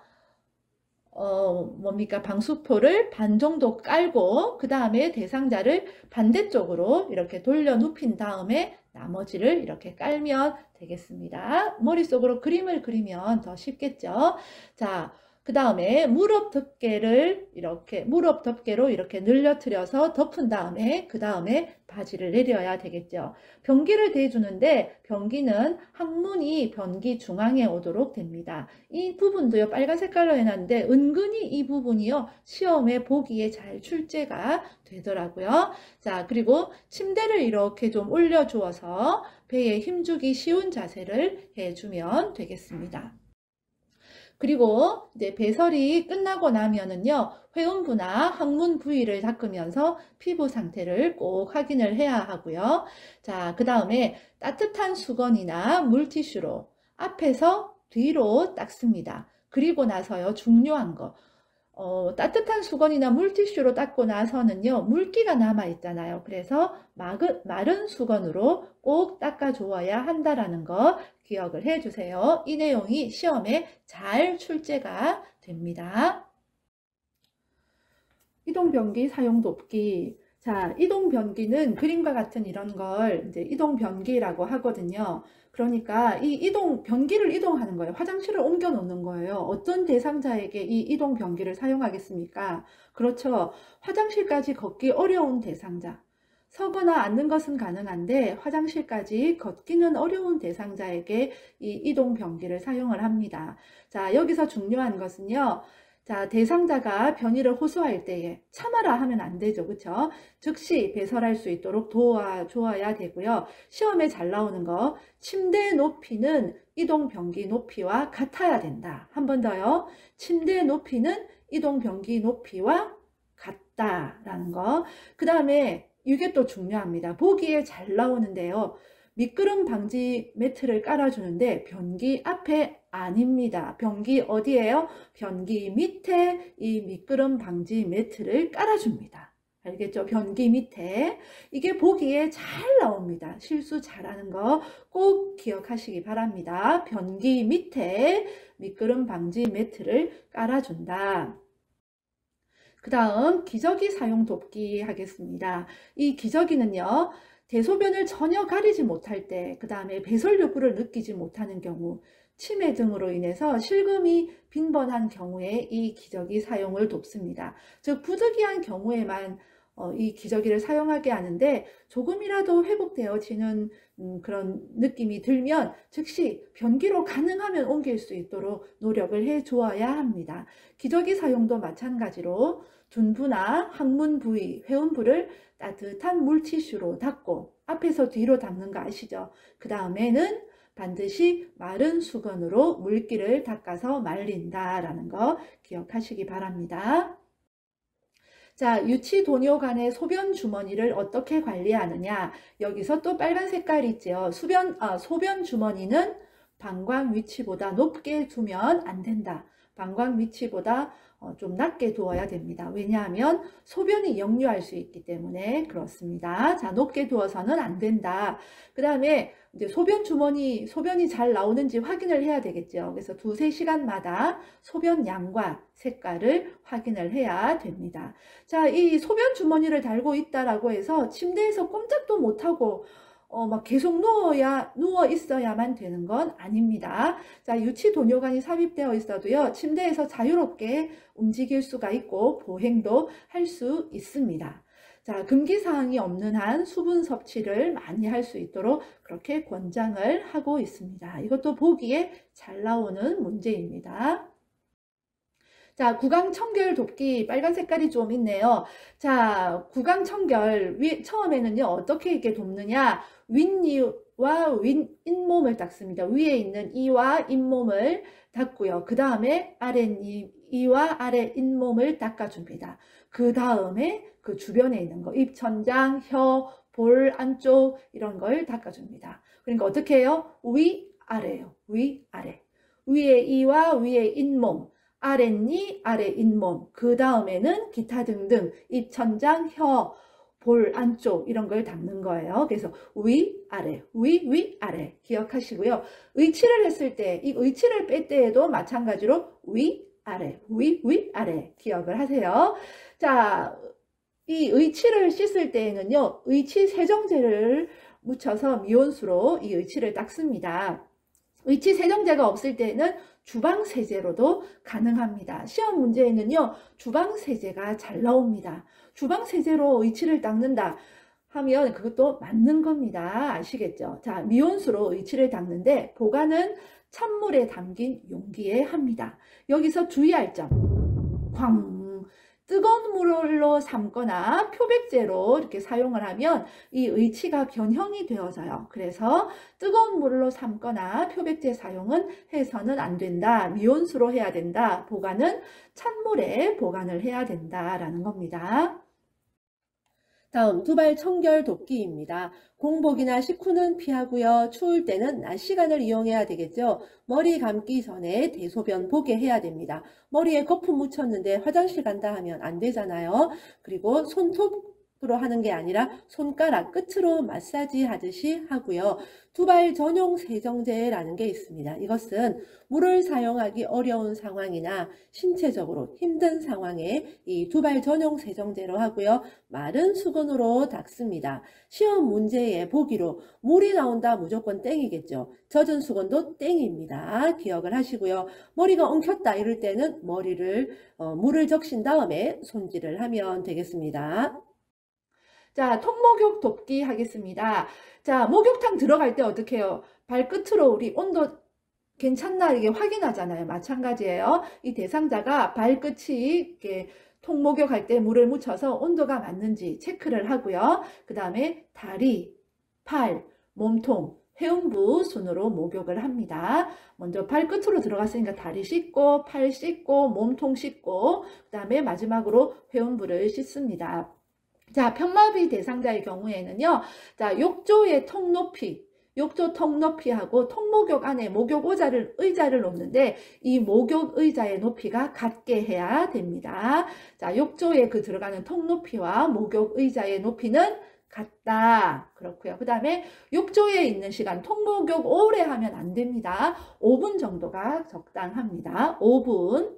뭡니까? 방수포를 반 정도 깔고 그 다음에 대상자를 반대쪽으로 이렇게 돌려 눕힌 다음에 나머지를 이렇게 깔면 되겠습니다. 머릿속으로 그림을 그리면 더 쉽겠죠? 자, 그 다음에 무릎 덮개로 이렇게 늘려뜨려서 덮은 다음에 그 다음에 바지를 내려야 되겠죠. 변기를 대주는데 변기는 항문이 변기 중앙에 오도록 됩니다. 이 부분도요, 빨간 색깔로 해놨는데 은근히 이 부분이요, 시험에 보기에 잘 출제가 되더라고요. 자, 그리고 침대를 이렇게 좀 올려주어서 배에 힘주기 쉬운 자세를 해주면 되겠습니다. 그리고 이제 배설이 끝나고 나면은요, 회음부나 항문 부위를 닦으면서 피부 상태를 꼭 확인을 해야 하고요. 자, 그 다음에 따뜻한 수건이나 물티슈로 앞에서 뒤로 닦습니다. 그리고 나서요, 중요한 거. 따뜻한 수건이나 물티슈로 닦고 나서는요, 물기가 남아 있잖아요. 그래서 마른 수건으로 꼭 닦아 주어야 한다라는 거 기억을 해 주세요. 이 내용이 시험에 잘 출제가 됩니다. 이동변기 사용 돕기. 자, 이동변기는 그림과 같은 이런 걸 이제 이동변기라고 하거든요. 그러니까 이 변기를 이동하는 거예요. 화장실을 옮겨 놓는 거예요. 어떤 대상자에게 이 이동변기를 사용하겠습니까? 그렇죠. 화장실까지 걷기 어려운 대상자. 서거나 앉는 것은 가능한데 화장실까지 걷기는 어려운 대상자에게 이 이동변기를 사용을 합니다. 자, 여기서 중요한 것은요. 자, 대상자가 변이를 호소할 때에 참아라 하면 안 되죠. 그쵸? 즉시 배설할 수 있도록 도와줘야 되고요. 시험에 잘 나오는 거, 침대 높이는 이동변기 높이와 같아야 된다. 한 번 더요. 침대 높이는 이동변기 높이와 같다라는 거. 그 다음에 이게 또 중요합니다. 보기에 잘 나오는데요. 미끄럼 방지 매트를 깔아주는데 변기 앞에 아닙니다. 변기 어디예요? 변기 밑에 이 미끄럼 방지 매트를 깔아줍니다. 알겠죠? 변기 밑에. 이게 보기에 잘 나옵니다. 실수 잘하는 거 꼭 기억하시기 바랍니다. 변기 밑에 미끄럼 방지 매트를 깔아준다. 그 다음 기저귀 사용 돕기 하겠습니다. 이 기저귀는요, 대소변을 전혀 가리지 못할 때, 그 다음에 배설 욕구를 느끼지 못하는 경우, 치매 등으로 인해서 실금이 빈번한 경우에 이 기저귀 사용을 돕습니다. 즉 부득이한 경우에만 이 기저귀를 사용하게 하는데 조금이라도 회복되어지는 그런 느낌이 들면 즉시 변기로 가능하면 옮길 수 있도록 노력을 해 주어야 합니다. 기저귀 사용도 마찬가지로 둔부나 항문 부위, 회음부를 따뜻한 물티슈로 닦고 앞에서 뒤로 닦는 거 아시죠? 그 다음에는 반드시 마른 수건으로 물기를 닦아서 말린다라는 거 기억하시기 바랍니다. 자, 유치 도뇨 간의 소변 주머니를 어떻게 관리하느냐? 여기서 또 빨간 색깔이 있죠. 소변 주머니는 방광 위치보다 높게 두면 안 된다. 방광 위치보다 좀 낮게 두어야 됩니다. 왜냐하면 소변이 역류할 수 있기 때문에 그렇습니다. 자, 높게 두어서는 안 된다. 그 다음에 이제 소변이 잘 나오는지 확인을 해야 되겠죠. 그래서 2~3시간마다 소변 양과 색깔을 확인을 해야 됩니다. 자, 이 소변 주머니를 달고 있다라고 해서 침대에서 꼼짝도 못하고 막 계속 누워 있어야만 되는 건 아닙니다. 자, 유치 도뇨관이 삽입되어 있어도요, 침대에서 자유롭게 움직일 수가 있고, 보행도 할 수 있습니다. 자, 금기사항이 없는 한 수분 섭취를 많이 할 수 있도록 그렇게 권장을 하고 있습니다. 이것도 보기에 잘 나오는 문제입니다. 자, 구강 청결 돕기 빨간 색깔이 좀 있네요. 자, 구강 청결 처음에는요 어떻게 이렇게 돕느냐? 윗니와 잇몸을 닦습니다. 위에 있는 이와 잇몸을 닦고요. 그 다음에 이와 아래 잇몸을 닦아줍니다. 그 다음에 그 주변에 있는 거, 입천장, 혀, 볼 안쪽 이런 걸 닦아줍니다. 그러니까 어떻게 해요? 위, 아래요. 위, 아래. 위에 이와 위에 잇몸. 아랫니, 아래 잇몸, 그 다음에는 기타 등등 입천장, 혀, 볼 안쪽 이런 걸 닦는 거예요. 그래서 위, 아래, 위, 아래 기억하시고요. 의치를 했을 때, 이 의치를 뺄 때에도 마찬가지로 위, 아래, 위, 아래 기억을 하세요. 자, 이 의치를 씻을 때에는요, 의치 세정제를 묻혀서 미온수로 이 의치를 닦습니다. 의치 세정제가 없을 때는 주방 세제로도 가능합니다. 시험 문제에는요, 주방 세제가 잘 나옵니다. 주방 세제로 의치를 닦는다 하면 그것도 맞는 겁니다. 아시겠죠? 자, 미온수로 의치를 닦는데 보관은 찬물에 담긴 용기에 합니다. 여기서 주의할 점. 뜨거운 물로 삶거나 표백제로 이렇게 사용을 하면 이 의치가 변형이 되어져요. 그래서 뜨거운 물로 삶거나 표백제 사용은 해서는 안 된다. 미온수로 해야 된다. 보관은 찬물에 보관을 해야 된다라는 겁니다. 다음 두발 청결 돕기입니다. 공복이나 식후는 피하고요. 추울 때는 낮 시간을 이용해야 되겠죠. 머리 감기 전에 대소변 보게 해야 됩니다. 머리에 거품 묻혔는데 화장실 간다 하면 안 되잖아요. 그리고 손톱으로 하는 게 아니라 손가락 끝으로 마사지 하듯이 하고요. 두발 전용 세정제라는 게 있습니다. 이것은 물을 사용하기 어려운 상황이나 신체적으로 힘든 상황에 이 두발 전용 세정제로 하고요. 마른 수건으로 닦습니다. 시험 문제에 보기로 물이 나온다 무조건 땡이겠죠. 젖은 수건도 땡입니다. 기억을 하시고요. 머리가 엉켰다 이럴 때는 물을 적신 다음에 손질을 하면 되겠습니다. 자, 통목욕 돕기 하겠습니다. 자, 목욕탕 들어갈 때 어떻게 해요? 발끝으로 우리 온도 괜찮나 이게 확인하잖아요. 마찬가지예요. 이 대상자가 발끝이 이렇게 통목욕할 때 물을 묻혀서 온도가 맞는지 체크를 하고요. 그 다음에 다리, 팔, 몸통, 회음부 순으로 목욕을 합니다. 먼저 발끝으로 들어갔으니까 다리 씻고, 팔 씻고, 몸통 씻고, 그 다음에 마지막으로 회음부를 씻습니다. 자, 편마비 대상자의 경우에는요, 자, 욕조의 통 높이, 욕조 통 높이하고 통목욕 안에 목욕 의자를 놓는데 이 목욕 의자의 높이가 같게 해야 됩니다. 자, 욕조에 들어가는 통 높이와 목욕 의자의 높이는 같다. 그렇고요. 그 다음에 욕조에 있는 시간, 통목욕 오래 하면 안 됩니다. 5분 정도가 적당합니다. 5분.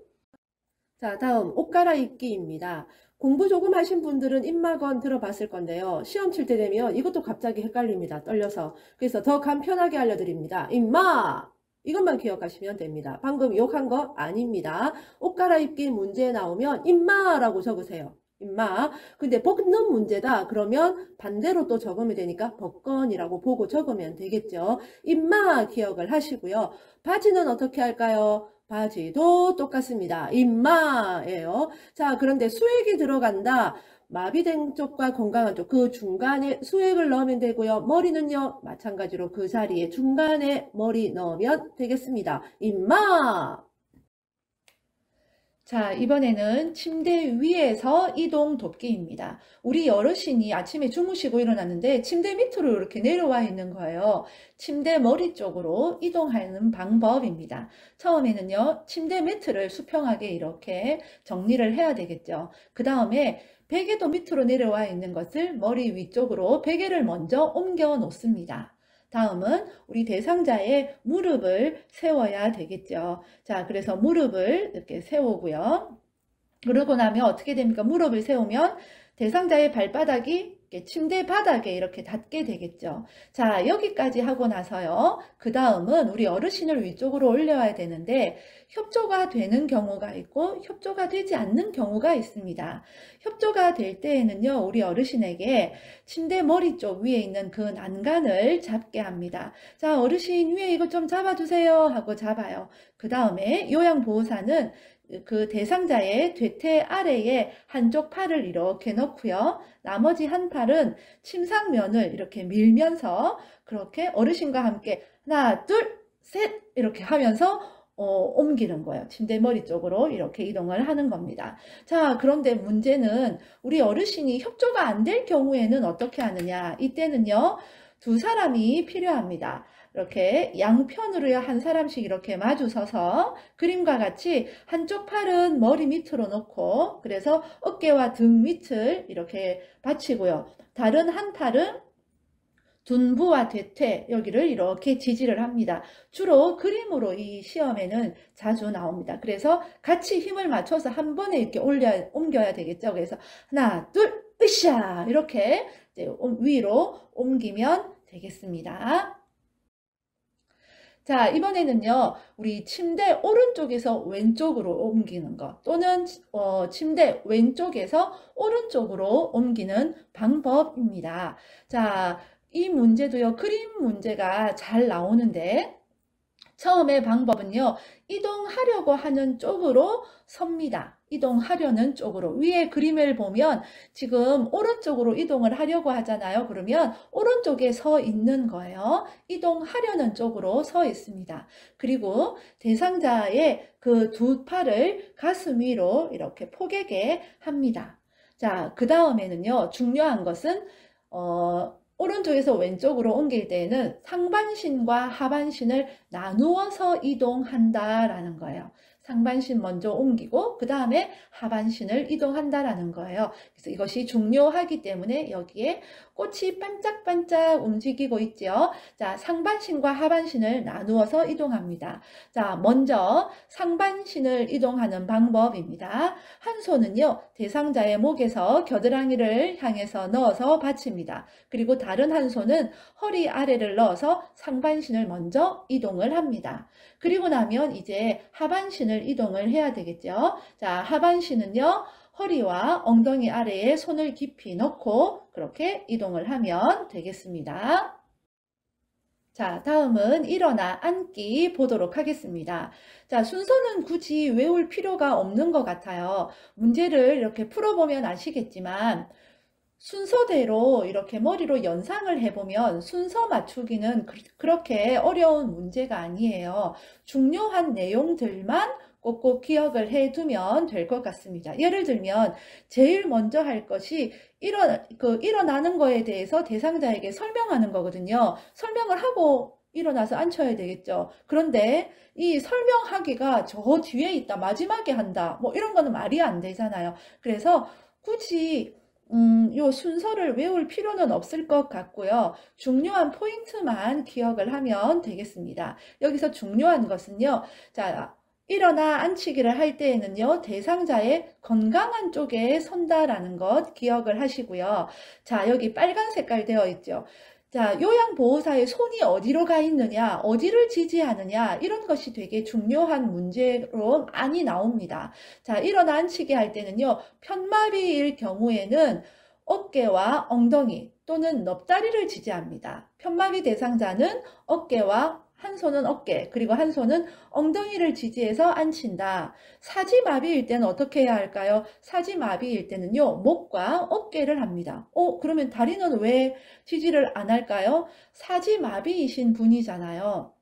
자, 다음 옷 갈아입기입니다. 공부 조금 하신 분들은 입막원 들어봤을 건데요. 시험 칠 때 되면 이것도 갑자기 헷갈립니다. 떨려서. 그래서 더 간편하게 알려드립니다. 임마! 이것만 기억하시면 됩니다. 방금 욕한 거 아닙니다. 옷 갈아입기 문제 나오면 임마라고 적으세요. 임마. 근데 벗는 문제다. 그러면 반대로 또 적으면 되니까 벗건이라고 보고 적으면 되겠죠. 임마 기억을 하시고요. 바지는 어떻게 할까요? 바지도 똑같습니다. 임마예요. 자, 그런데 수액이 들어간다. 마비된 쪽과 건강한 쪽, 그 중간에 수액을 넣으면 되고요. 머리는요, 마찬가지로 그 자리에 중간에 머리 넣으면 되겠습니다. 임마! 자, 이번에는 침대 위에서 이동 돕기입니다. 우리 어르신이 아침에 주무시고 일어났는데 침대 밑으로 이렇게 내려와 있는 거예요. 침대 머리 쪽으로 이동하는 방법입니다. 처음에는요, 침대 매트를 수평하게 이렇게 정리를 해야 되겠죠. 그 다음에 베개도 밑으로 내려와 있는 것을 머리 위쪽으로 베개를 먼저 옮겨 놓습니다. 다음은 우리 대상자의 무릎을 세워야 되겠죠. 자, 그래서 무릎을 이렇게 세우고요. 그러고 나면 어떻게 됩니까? 무릎을 세우면 대상자의 발바닥이 침대 바닥에 이렇게 닿게 되겠죠. 자, 여기까지 하고 나서요. 그 다음은 우리 어르신을 위쪽으로 올려야 되는데 협조가 되는 경우가 있고 협조가 되지 않는 경우가 있습니다. 협조가 될 때에는요. 우리 어르신에게 침대 머리 쪽 위에 있는 그 난간을 잡게 합니다. 자, 어르신 위에 이거 좀 잡아주세요 하고 잡아요. 그 다음에 요양보호사는 그 대상자의 뒤태 아래에 한쪽 팔을 이렇게 넣고요. 나머지 한 팔은 침상면을 이렇게 밀면서 그렇게 어르신과 함께 하나, 둘, 셋 이렇게 하면서 옮기는 거예요. 침대 머리 쪽으로 이렇게 이동을 하는 겁니다. 자, 그런데 문제는 우리 어르신이 협조가 안 될 경우에는 어떻게 하느냐. 이때는요. 두 사람이 필요합니다. 이렇게 양편으로 한 사람씩 이렇게 마주 서서 그림과 같이 한쪽 팔은 머리 밑으로 놓고 그래서 어깨와 등 밑을 이렇게 받치고요. 다른 한 팔은 둔부와 대퇴 여기를 이렇게 지지를 합니다. 주로 그림으로 이 시험에는 자주 나옵니다. 그래서 같이 힘을 맞춰서 한 번에 이렇게 옮겨야 되겠죠. 그래서 하나, 둘, 으쌰 이렇게 이제 위로 옮기면 되겠습니다. 자, 이번에는요, 우리 침대 오른쪽에서 왼쪽으로 옮기는 것, 또는 침대 왼쪽에서 오른쪽으로 옮기는 방법입니다. 자, 이 문제도요, 그림 문제가 잘 나오는데, 처음에 방법은요, 이동하려고 하는 쪽으로 섭니다. 이동하려는 쪽으로. 위에 그림을 보면 지금 오른쪽으로 이동을 하려고 하잖아요. 그러면 오른쪽에 서 있는 거예요. 이동하려는 쪽으로 서 있습니다. 그리고 대상자의 그 두 팔을 가슴 위로 이렇게 포개게 합니다. 자, 그 다음에는요, 중요한 것은, 오른쪽에서 왼쪽으로 옮길 때에는 상반신과 하반신을 나누어서 이동한다라는 거예요. 상반신 먼저 옮기고 그 다음에 하반신을 이동한다라는 거예요. 그래서 이것이 중요하기 때문에 여기에 꽃이 반짝반짝 움직이고 있죠. 자, 상반신과 하반신을 나누어서 이동합니다. 자, 먼저 상반신을 이동하는 방법입니다. 한 손은요, 대상자의 목에서 겨드랑이를 향해서 넣어서 받칩니다. 그리고 다른 한 손은 허리 아래를 넣어서 상반신을 먼저 이동을 합니다. 그리고 나면 이제 하반신을 이동을 해야 되겠죠. 자, 하반신은요, 허리와 엉덩이 아래에 손을 깊이 넣고 그렇게 이동을 하면 되겠습니다. 자, 다음은 일어나 앉기 보도록 하겠습니다. 자, 순서는 굳이 외울 필요가 없는 것 같아요. 문제를 이렇게 풀어보면 아시겠지만 순서대로 이렇게 머리로 연상을 해보면 순서 맞추기는 그렇게 어려운 문제가 아니에요. 중요한 내용들만 꼭꼭 기억을 해두면 될 것 같습니다. 예를 들면 제일 먼저 할 것이 일어나는 거에 대해서 대상자에게 설명하는 거거든요. 설명을 하고 일어나서 앉혀야 되겠죠. 그런데 이 설명하기가 저 뒤에 있다, 마지막에 한다, 뭐 이런 거는 말이 안 되잖아요. 그래서 굳이 요 순서를 외울 필요는 없을 것 같고요. 중요한 포인트만 기억을 하면 되겠습니다. 여기서 중요한 것은요. 자, 일어나 앉히기를 할 때에는요, 대상자의 건강한 쪽에 선다라는 것 기억을 하시고요. 자, 여기 빨간 색깔 되어 있죠. 자, 요양보호사의 손이 어디로 가 있느냐, 어디를 지지하느냐, 이런 것이 되게 중요한 문제로 많이 나옵니다. 자, 일어나 앉히기 할 때는요, 편마비일 경우에는 어깨와 엉덩이 또는 넙다리를 지지합니다. 편마비 대상자는 어깨와 한 손은 어깨, 그리고 한 손은 엉덩이를 지지해서 앉힌다. 사지마비일 때는 어떻게 해야 할까요? 사지마비일 때는요, 목과 어깨를 합니다. 그러면 다리는 왜 지지를 안 할까요? 사지마비이신 분이잖아요.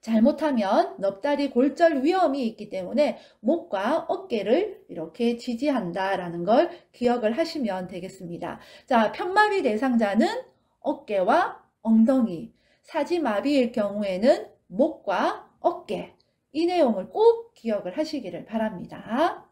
잘못하면 넙다리 골절 위험이 있기 때문에 목과 어깨를 이렇게 지지한다라는 걸 기억을 하시면 되겠습니다. 자, 편마비 대상자는 어깨와 엉덩이, 사지마비일 경우에는 목과 어깨, 이 내용을 꼭 기억을 하시기를 바랍니다.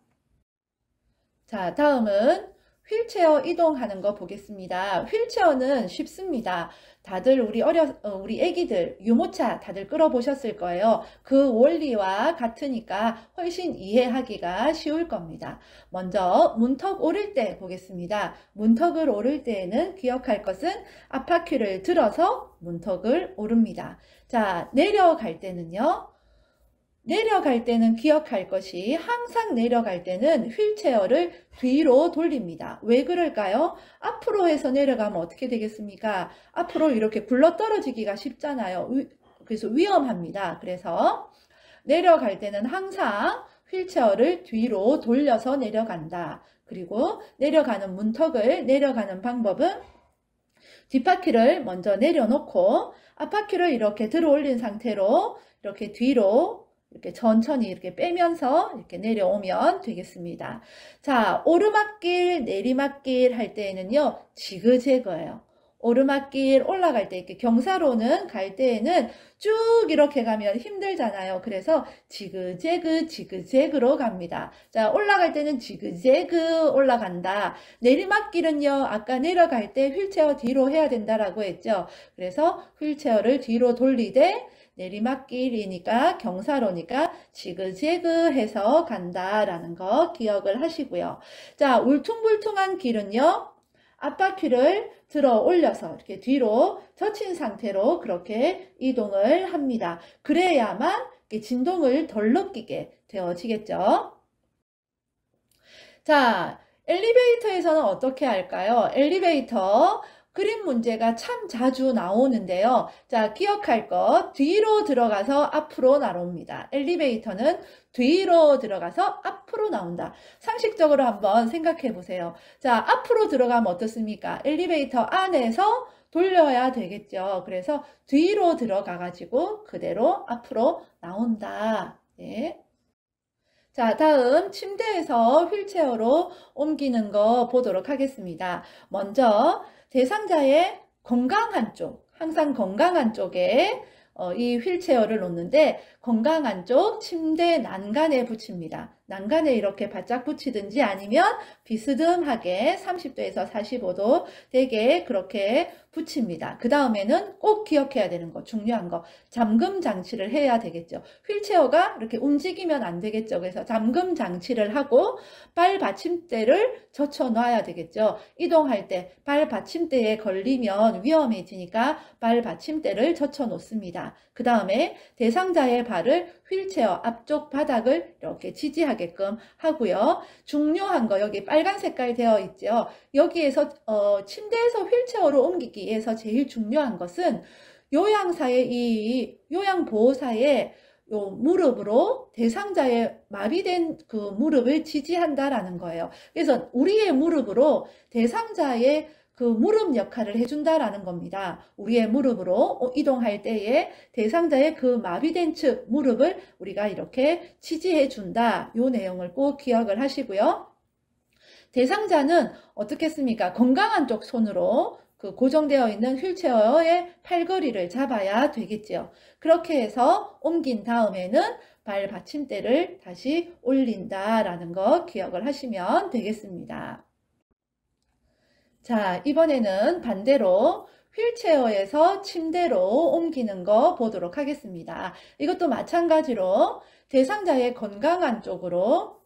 자, 다음은 휠체어 이동하는 거 보겠습니다. 휠체어는 쉽습니다. 다들 우리 애기들 유모차 다들 끌어보셨을 거예요. 그 원리와 같으니까 훨씬 이해하기가 쉬울 겁니다. 먼저 문턱 오를 때 보겠습니다. 문턱을 오를 때에는 기억할 것은 앞바퀴를 들어서 문턱을 오릅니다. 자, 내려갈 때는 기억할 것이 항상 내려갈 때는 휠체어를 뒤로 돌립니다. 왜 그럴까요? 앞으로 해서 내려가면 어떻게 되겠습니까? 앞으로 이렇게 굴러떨어지기가 쉽잖아요. 그래서 위험합니다. 그래서 내려갈 때는 항상 휠체어를 뒤로 돌려서 내려간다. 그리고 내려가는 방법은 뒷바퀴를 먼저 내려놓고 앞바퀴를 이렇게 들어 올린 상태로 이렇게 뒤로 이렇게 천천히 이렇게 빼면서 이렇게 내려오면 되겠습니다. 자, 오르막길, 내리막길 할 때에는요, 지그재그예요. 오르막길 올라갈 때 이렇게 경사로는 갈 때에는 쭉 이렇게 가면 힘들잖아요. 그래서 지그재그 지그재그로 갑니다. 자, 올라갈 때는 지그재그 올라간다. 내리막길은요, 아까 내려갈 때 휠체어 뒤로 해야 된다라고 했죠. 그래서 휠체어를 뒤로 돌리되 내리막길이니까 경사로니까 지그재그 해서 간다라는 거 기억을 하시고요. 자, 울퉁불퉁한 길은요, 앞바퀴를 들어 올려서 이렇게 뒤로 젖힌 상태로 그렇게 이동을 합니다. 그래야만 진동을 덜 느끼게 되어지겠죠. 자, 엘리베이터에서는 어떻게 할까요? 엘리베이터 그림 문제가 참 자주 나오는데요. 자, 기억할 것, 뒤로 들어가서 앞으로 나옵니다. 엘리베이터는 뒤로 들어가서 앞으로 나온다. 상식적으로 한번 생각해 보세요. 자, 앞으로 들어가면 어떻습니까? 엘리베이터 안에서 돌려야 되겠죠. 그래서 뒤로 들어가 가지고 그대로 앞으로 나온다. 예. 자, 다음 침대에서 휠체어로 옮기는 거 보도록 하겠습니다. 먼저 대상자의 건강한 쪽, 항상 건강한 쪽에 이 휠체어를 놓는데 건강한 쪽 침대 난간에 붙입니다. 난간에 이렇게 바짝 붙이든지 아니면 비스듬하게 30도에서 45도 되게 그렇게 붙입니다. 그 다음에는 꼭 기억해야 되는 거, 중요한 거, 잠금 장치를 해야 되겠죠. 휠체어가 이렇게 움직이면 안 되겠죠. 그래서 잠금 장치를 하고 발 받침대를 젖혀 놔야 되겠죠. 이동할 때 발 받침대에 걸리면 위험해지니까 발 받침대를 젖혀 놓습니다. 그 다음에 대상자의 발을 휠체어 앞쪽 바닥을 이렇게 지지하게끔 하고요. 중요한 거 여기 빨간 색깔 되어 있죠. 여기에서 침대에서 휠체어로 옮기기 위해서 제일 중요한 것은 요양보호사의 요 무릎으로 대상자의 마비된 그 무릎을 지지한다라는 거예요. 그래서 우리의 무릎으로 대상자의 그 무릎 역할을 해준다라는 겁니다. 우리의 무릎으로 이동할 때에 대상자의 그 마비된 측 무릎을 우리가 이렇게 지지해 준다. 요 내용을 꼭 기억을 하시고요. 대상자는 어떻게 했습니까? 건강한 쪽 손으로 그 고정되어 있는 휠체어의 팔걸이를 잡아야 되겠죠. 그렇게 해서 옮긴 다음에는 발 받침대를 다시 올린다라는 거 기억을 하시면 되겠습니다. 자, 이번에는 반대로 휠체어에서 침대로 옮기는 거 보도록 하겠습니다. 이것도 마찬가지로 대상자의 건강한 쪽으로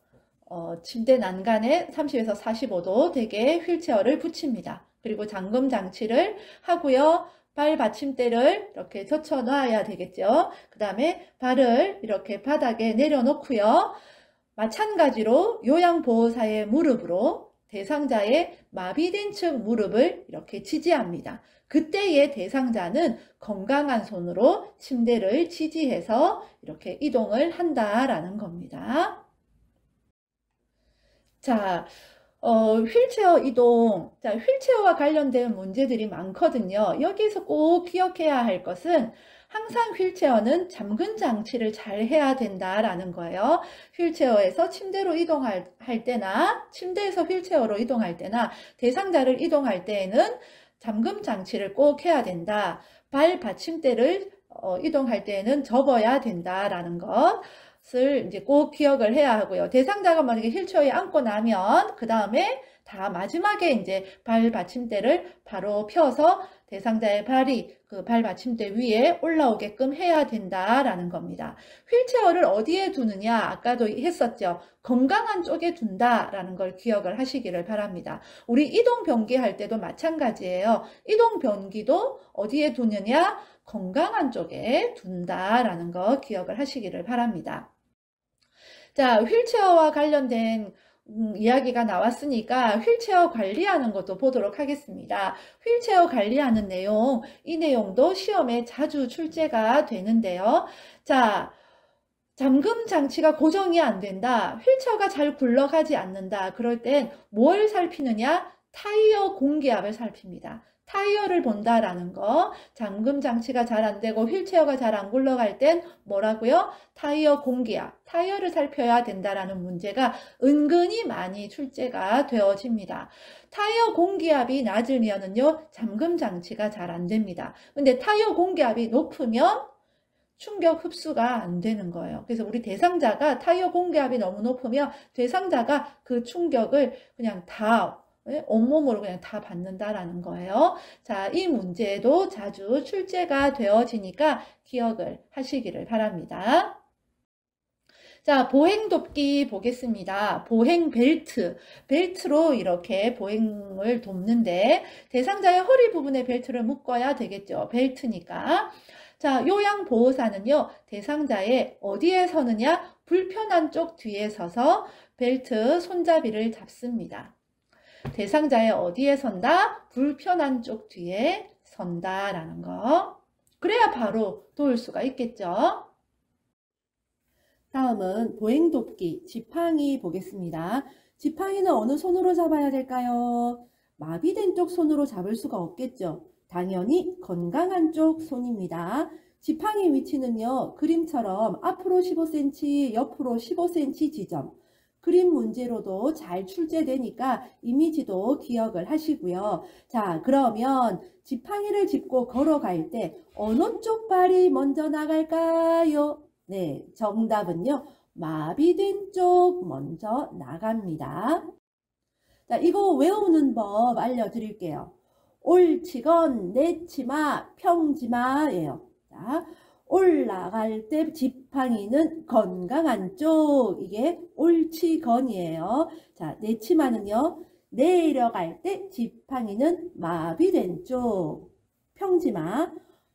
침대 난간에 30에서 45도 되게 휠체어를 붙입니다. 그리고 잠금 장치를 하고요. 발 받침대를 이렇게 젖혀 놔야 되겠죠. 그 다음에 발을 이렇게 바닥에 내려놓고요. 마찬가지로 요양보호사의 무릎으로 대상자의 마비된 측 무릎을 이렇게 지지합니다. 그때의 대상자는 건강한 손으로 침대를 지지해서 이렇게 이동을 한다라는 겁니다. 자, 휠체어 이동. 자, 휠체어와 관련된 문제들이 많거든요. 여기에서 꼭 기억해야 할 것은 항상 휠체어는 잠금 장치를 잘 해야 된다라는 거예요. 휠체어에서 침대로 이동할 때나 침대에서 휠체어로 이동할 때나 대상자를 이동할 때에는 잠금 장치를 꼭 해야 된다. 발 받침대를 이동할 때에는 접어야 된다라는 것을 이제 꼭 기억을 해야 하고요. 대상자가 만약에 휠체어에 앉고 나면 그 다음에 다 마지막에 이제 발 받침대를 바로 펴서 대상자의 발이 그 발 받침대 위에 올라오게끔 해야 된다라는 겁니다. 휠체어를 어디에 두느냐 아까도 했었죠. 건강한 쪽에 둔다라는 걸 기억을 하시기를 바랍니다. 우리 이동 변기 할 때도 마찬가지예요. 이동 변기도 어디에 두느냐 건강한 쪽에 둔다라는 거 기억을 하시기를 바랍니다. 자, 휠체어와 관련된 이야기가 나왔으니까 휠체어 관리하는 것도 보도록 하겠습니다. 휠체어 관리하는 내용, 이 내용도 시험에 자주 출제가 되는데요. 자, 잠금 장치가 고정이 안 된다. 휠체어가 잘 굴러가지 않는다. 그럴 땐 뭘 살피느냐? 타이어 공기압을 살핍니다. 타이어를 본다라는 거, 잠금 장치가 잘 안 되고 휠체어가 잘 안 굴러갈 땐 뭐라고요? 타이어 공기압, 타이어를 살펴야 된다라는 문제가 은근히 많이 출제가 되어집니다. 타이어 공기압이 낮으면은요, 잠금 장치가 잘 안 됩니다. 근데 타이어 공기압이 높으면 충격 흡수가 안 되는 거예요. 그래서 우리 대상자가 타이어 공기압이 너무 높으면 대상자가 그 충격을 그냥 다 온몸으로 그냥 다 받는다라는 거예요. 자, 이 문제도 자주 출제가 되어지니까 기억을 하시기를 바랍니다. 자, 보행 돕기 보겠습니다. 보행 벨트. 벨트로 이렇게 보행을 돕는데 대상자의 허리 부분에 벨트를 묶어야 되겠죠. 벨트니까. 자, 요양보호사는요, 대상자의 어디에 서느냐? 불편한 쪽 뒤에 서서 벨트 손잡이를 잡습니다. 대상자의 어디에 선다? 불편한 쪽 뒤에 선다라는 거. 그래야 바로 도울 수가 있겠죠. 다음은 보행돕기, 지팡이 보겠습니다. 지팡이는 어느 손으로 잡아야 될까요? 마비된 쪽 손으로 잡을 수가 없겠죠. 당연히 건강한 쪽 손입니다. 지팡이 위치는요, 그림처럼 앞으로 15cm, 옆으로 15cm 지점. 그림 문제로도 잘 출제되니까 이미지도 기억을 하시고요. 자, 그러면 지팡이를 짚고 걸어갈 때 어느 쪽 발이 먼저 나갈까요? 네, 정답은요, 마비된 쪽 먼저 나갑니다. 자, 이거 외우는 법 알려드릴게요. 옳지건, 내치마, 평지마예요. 자, 올라갈 때 지팡이는 건강한 쪽, 이게 옳지건이에요. 자, 내치마는요, 내려갈 때 지팡이는 마비된 쪽, 평지마,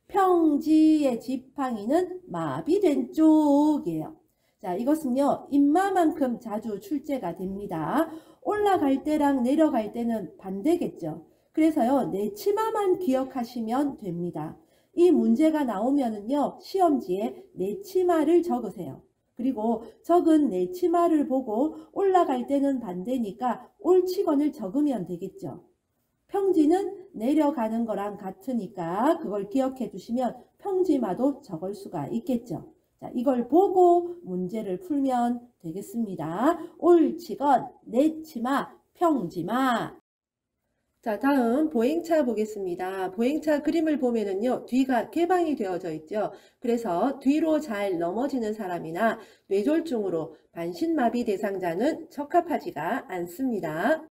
평지의 지팡이는 마비된 쪽이에요. 자, 이것은요, 인마만큼 자주 출제가 됩니다. 올라갈 때랑 내려갈 때는 반대겠죠. 그래서요, 내치마만 기억하시면 됩니다. 이 문제가 나오면은요, 시험지에 내치마를 적으세요. 그리고 적은 내치마를 보고 올라갈 때는 반대니까 옳지건을 적으면 되겠죠. 평지는 내려가는 거랑 같으니까 그걸 기억해 두시면 평지마도 적을 수가 있겠죠. 자, 이걸 보고 문제를 풀면 되겠습니다. 옳지건, 내치마, 평지마. 자, 다음 보행차 보겠습니다. 보행차 그림을 보면은요, 뒤가 개방이 되어져 있죠. 그래서 뒤로 잘 넘어지는 사람이나 뇌졸중으로 반신마비 대상자는 적합하지가 않습니다.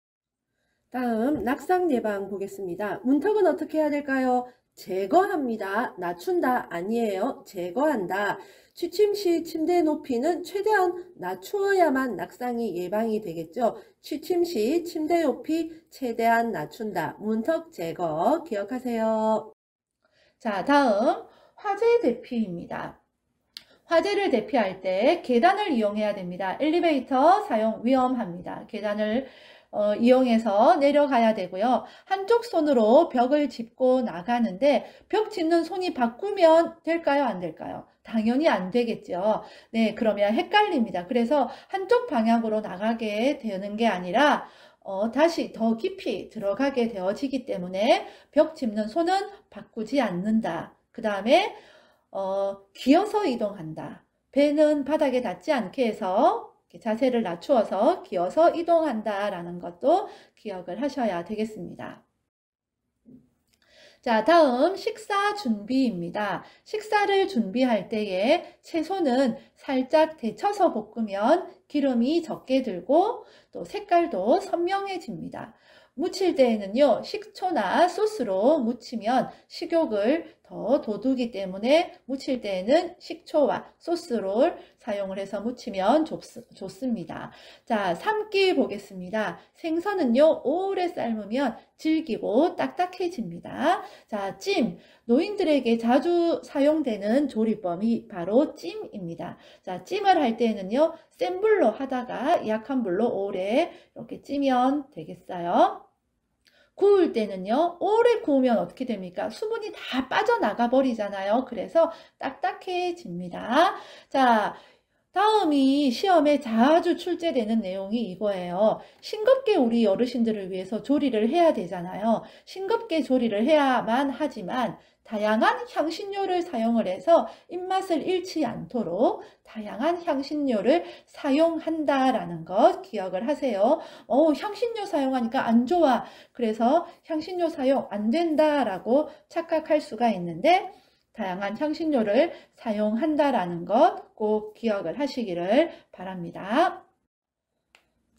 다음 낙상 예방 보겠습니다. 문턱은 어떻게 해야 될까요? 제거합니다. 낮춘다 아니에요. 제거한다. 취침 시 침대 높이는 최대한 낮추어야만 낙상이 예방이 되겠죠. 취침 시 침대 높이 최대한 낮춘다. 문턱 제거 기억하세요. 자, 다음 화재 대피입니다. 화재를 대피할 때 계단을 이용해야 됩니다. 엘리베이터 사용 위험합니다. 계단을 이용해서 내려가야 되고요. 한쪽 손으로 벽을 짚고 나가는데 벽 짚는 손이 바꾸면 될까요? 안 될까요? 당연히 안 되겠죠. 네, 그러면 헷갈립니다. 그래서 한쪽 방향으로 나가게 되는 게 아니라 다시 더 깊이 들어가게 되어지기 때문에 벽 짚는 손은 바꾸지 않는다. 그 다음에 기어서 이동한다. 배는 바닥에 닿지 않게 해서 자세를 낮추어서 기어서 이동한다라는 것도 기억을 하셔야 되겠습니다. 자, 다음 식사 준비입니다. 식사를 준비할 때에 채소는 살짝 데쳐서 볶으면 기름이 적게 들고 또 색깔도 선명해집니다. 무칠 때에는요, 식초나 소스로 무치면 식욕을 더 돋우기 때문에 무칠 때에는 식초와 소스를 사용을 해서 무치면 좋습니다. 자, 삶기 보겠습니다. 생선은요, 오래 삶으면 질기고 딱딱해집니다. 자, 찜. 노인들에게 자주 사용되는 조리법이 바로 찜입니다. 자, 찜을 할 때는요, 센 불로 하다가 약한 불로 오래 이렇게 찌면 되겠어요. 구울 때는요, 오래 구우면 어떻게 됩니까? 수분이 다 빠져나가 버리잖아요. 그래서 딱딱해집니다. 자, 다음이 시험에 자주 출제되는 내용이 이거예요. 싱겁게 우리 어르신들을 위해서 조리를 해야 되잖아요. 싱겁게 조리를 해야만 하지만 다양한 향신료를 사용을 해서 입맛을 잃지 않도록 다양한 향신료를 사용한다라는 것 기억을 하세요. 향신료 사용하니까 안 좋아. 그래서 향신료 사용 안 된다라고 착각할 수가 있는데 다양한 향신료를 사용한다라는 것 꼭 기억을 하시기를 바랍니다.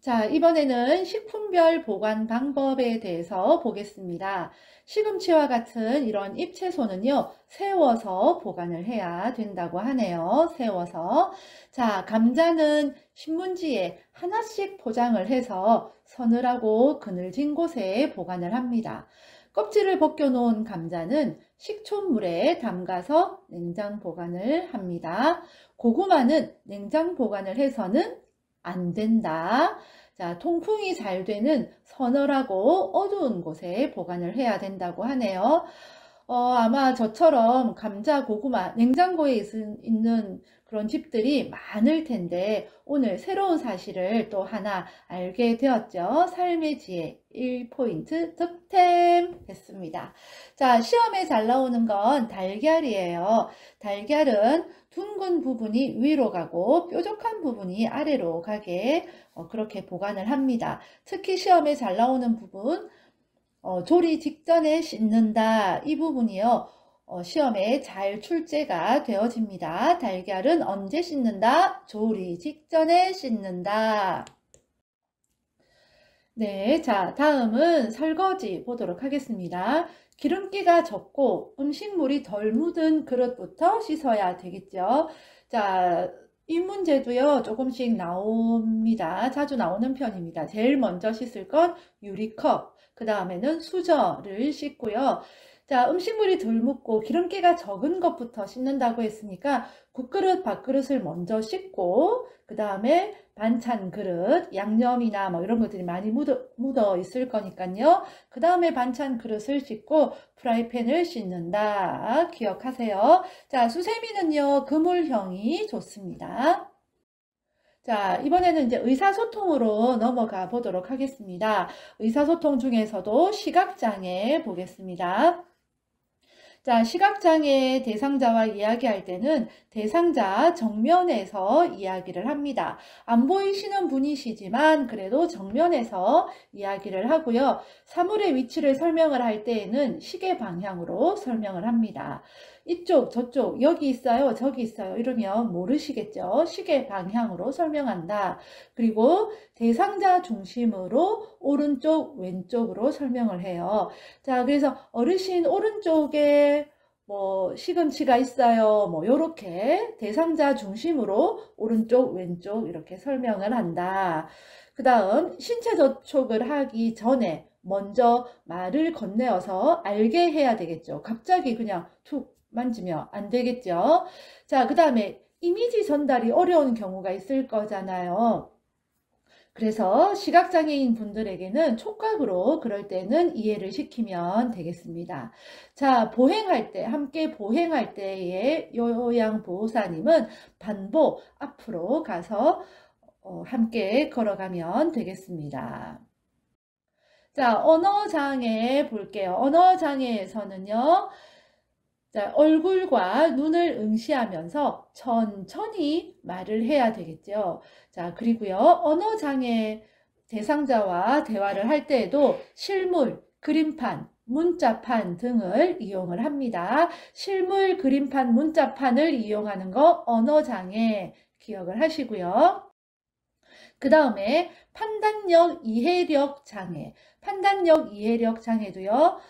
자, 이번에는 식품별 보관 방법에 대해서 보겠습니다. 시금치와 같은 이런 잎채소는요, 세워서 보관을 해야 된다고 하네요. 세워서. 자, 감자는 신문지에 하나씩 포장을 해서 서늘하고 그늘진 곳에 보관을 합니다. 껍질을 벗겨놓은 감자는 식초물에 담가서 냉장 보관을 합니다. 고구마는 냉장 보관을 해서는 안 된다. 자, 통풍이 잘 되는 서늘하고 어두운 곳에 보관을 해야 된다고 하네요. 아마 저처럼 감자, 고구마, 냉장고에 있는 그런 집들이 많을 텐데 오늘 새로운 사실을 또 하나 알게 되었죠. 삶의 지혜 1포인트 득템 했습니다. 자, 시험에 잘 나오는 건 달걀이에요. 달걀은 둥근 부분이 위로 가고 뾰족한 부분이 아래로 가게 그렇게 보관을 합니다. 특히 시험에 잘 나오는 부분 조리 직전에 씻는다. 이 부분이요. 시험에 잘 출제가 되어집니다. 달걀은 언제 씻는다? 조리 직전에 씻는다. 네, 자, 다음은 설거지 보도록 하겠습니다. 기름기가 적고 음식물이 덜 묻은 그릇부터 씻어야 되겠죠. 자, 이 문제도요, 조금씩 나옵니다. 자주 나오는 편입니다. 제일 먼저 씻을 건 유리컵, 그 다음에는 수저를 씻고요. 자, 음식물이 덜 묻고 기름기가 적은 것부터 씻는다고 했으니까 국그릇, 밥그릇을 먼저 씻고 그 다음에 반찬 그릇, 양념이나 뭐 이런 것들이 많이 묻어 있을 거니까요. 그 다음에 반찬 그릇을 씻고 프라이팬을 씻는다. 기억하세요. 자, 수세미는요, 그물형이 좋습니다. 자, 이번에는 이제 의사소통으로 넘어가 보도록 하겠습니다. 의사소통 중에서도 시각장애 보겠습니다. 자, 시각장애 대상자와 이야기할 때는 대상자 정면에서 이야기를 합니다. 안 보이시는 분이시지만 그래도 정면에서 이야기를 하고요. 사물의 위치를 설명을 할 때에는 시계 방향으로 설명을 합니다. 이쪽, 저쪽, 여기 있어요, 저기 있어요 이러면 모르시겠죠? 시계 방향으로 설명한다. 그리고 대상자 중심으로 오른쪽, 왼쪽으로 설명을 해요. 자, 그래서 어르신 오른쪽에 뭐 시금치가 있어요. 뭐 요렇게 대상자 중심으로 오른쪽, 왼쪽 이렇게 설명을 한다. 그 다음 신체 접촉을 하기 전에 먼저 말을 건네어서 알게 해야 되겠죠. 갑자기 그냥 툭 만지면 안 되겠죠. 자, 그 다음에 이미지 전달이 어려운 경우가 있을 거잖아요. 그래서 시각장애인 분들에게는 촉각으로 그럴 때는 이해를 시키면 되겠습니다. 자, 보행할 때, 함께 보행할 때의 요양보호사님은 반보 앞으로 가서 함께 걸어가면 되겠습니다. 자, 언어장애 볼게요. 언어장애에서는요. 자, 얼굴과 눈을 응시하면서 천천히 말을 해야 되겠죠. 자, 그리고요, 언어장애 대상자와 대화를 할 때에도 실물, 그림판, 문자판 등을 이용을 합니다. 실물, 그림판, 문자판을 이용하는 거 언어장애 기억을 하시고요. 그 다음에 판단력, 이해력 장애. 판단력, 이해력 장애도요.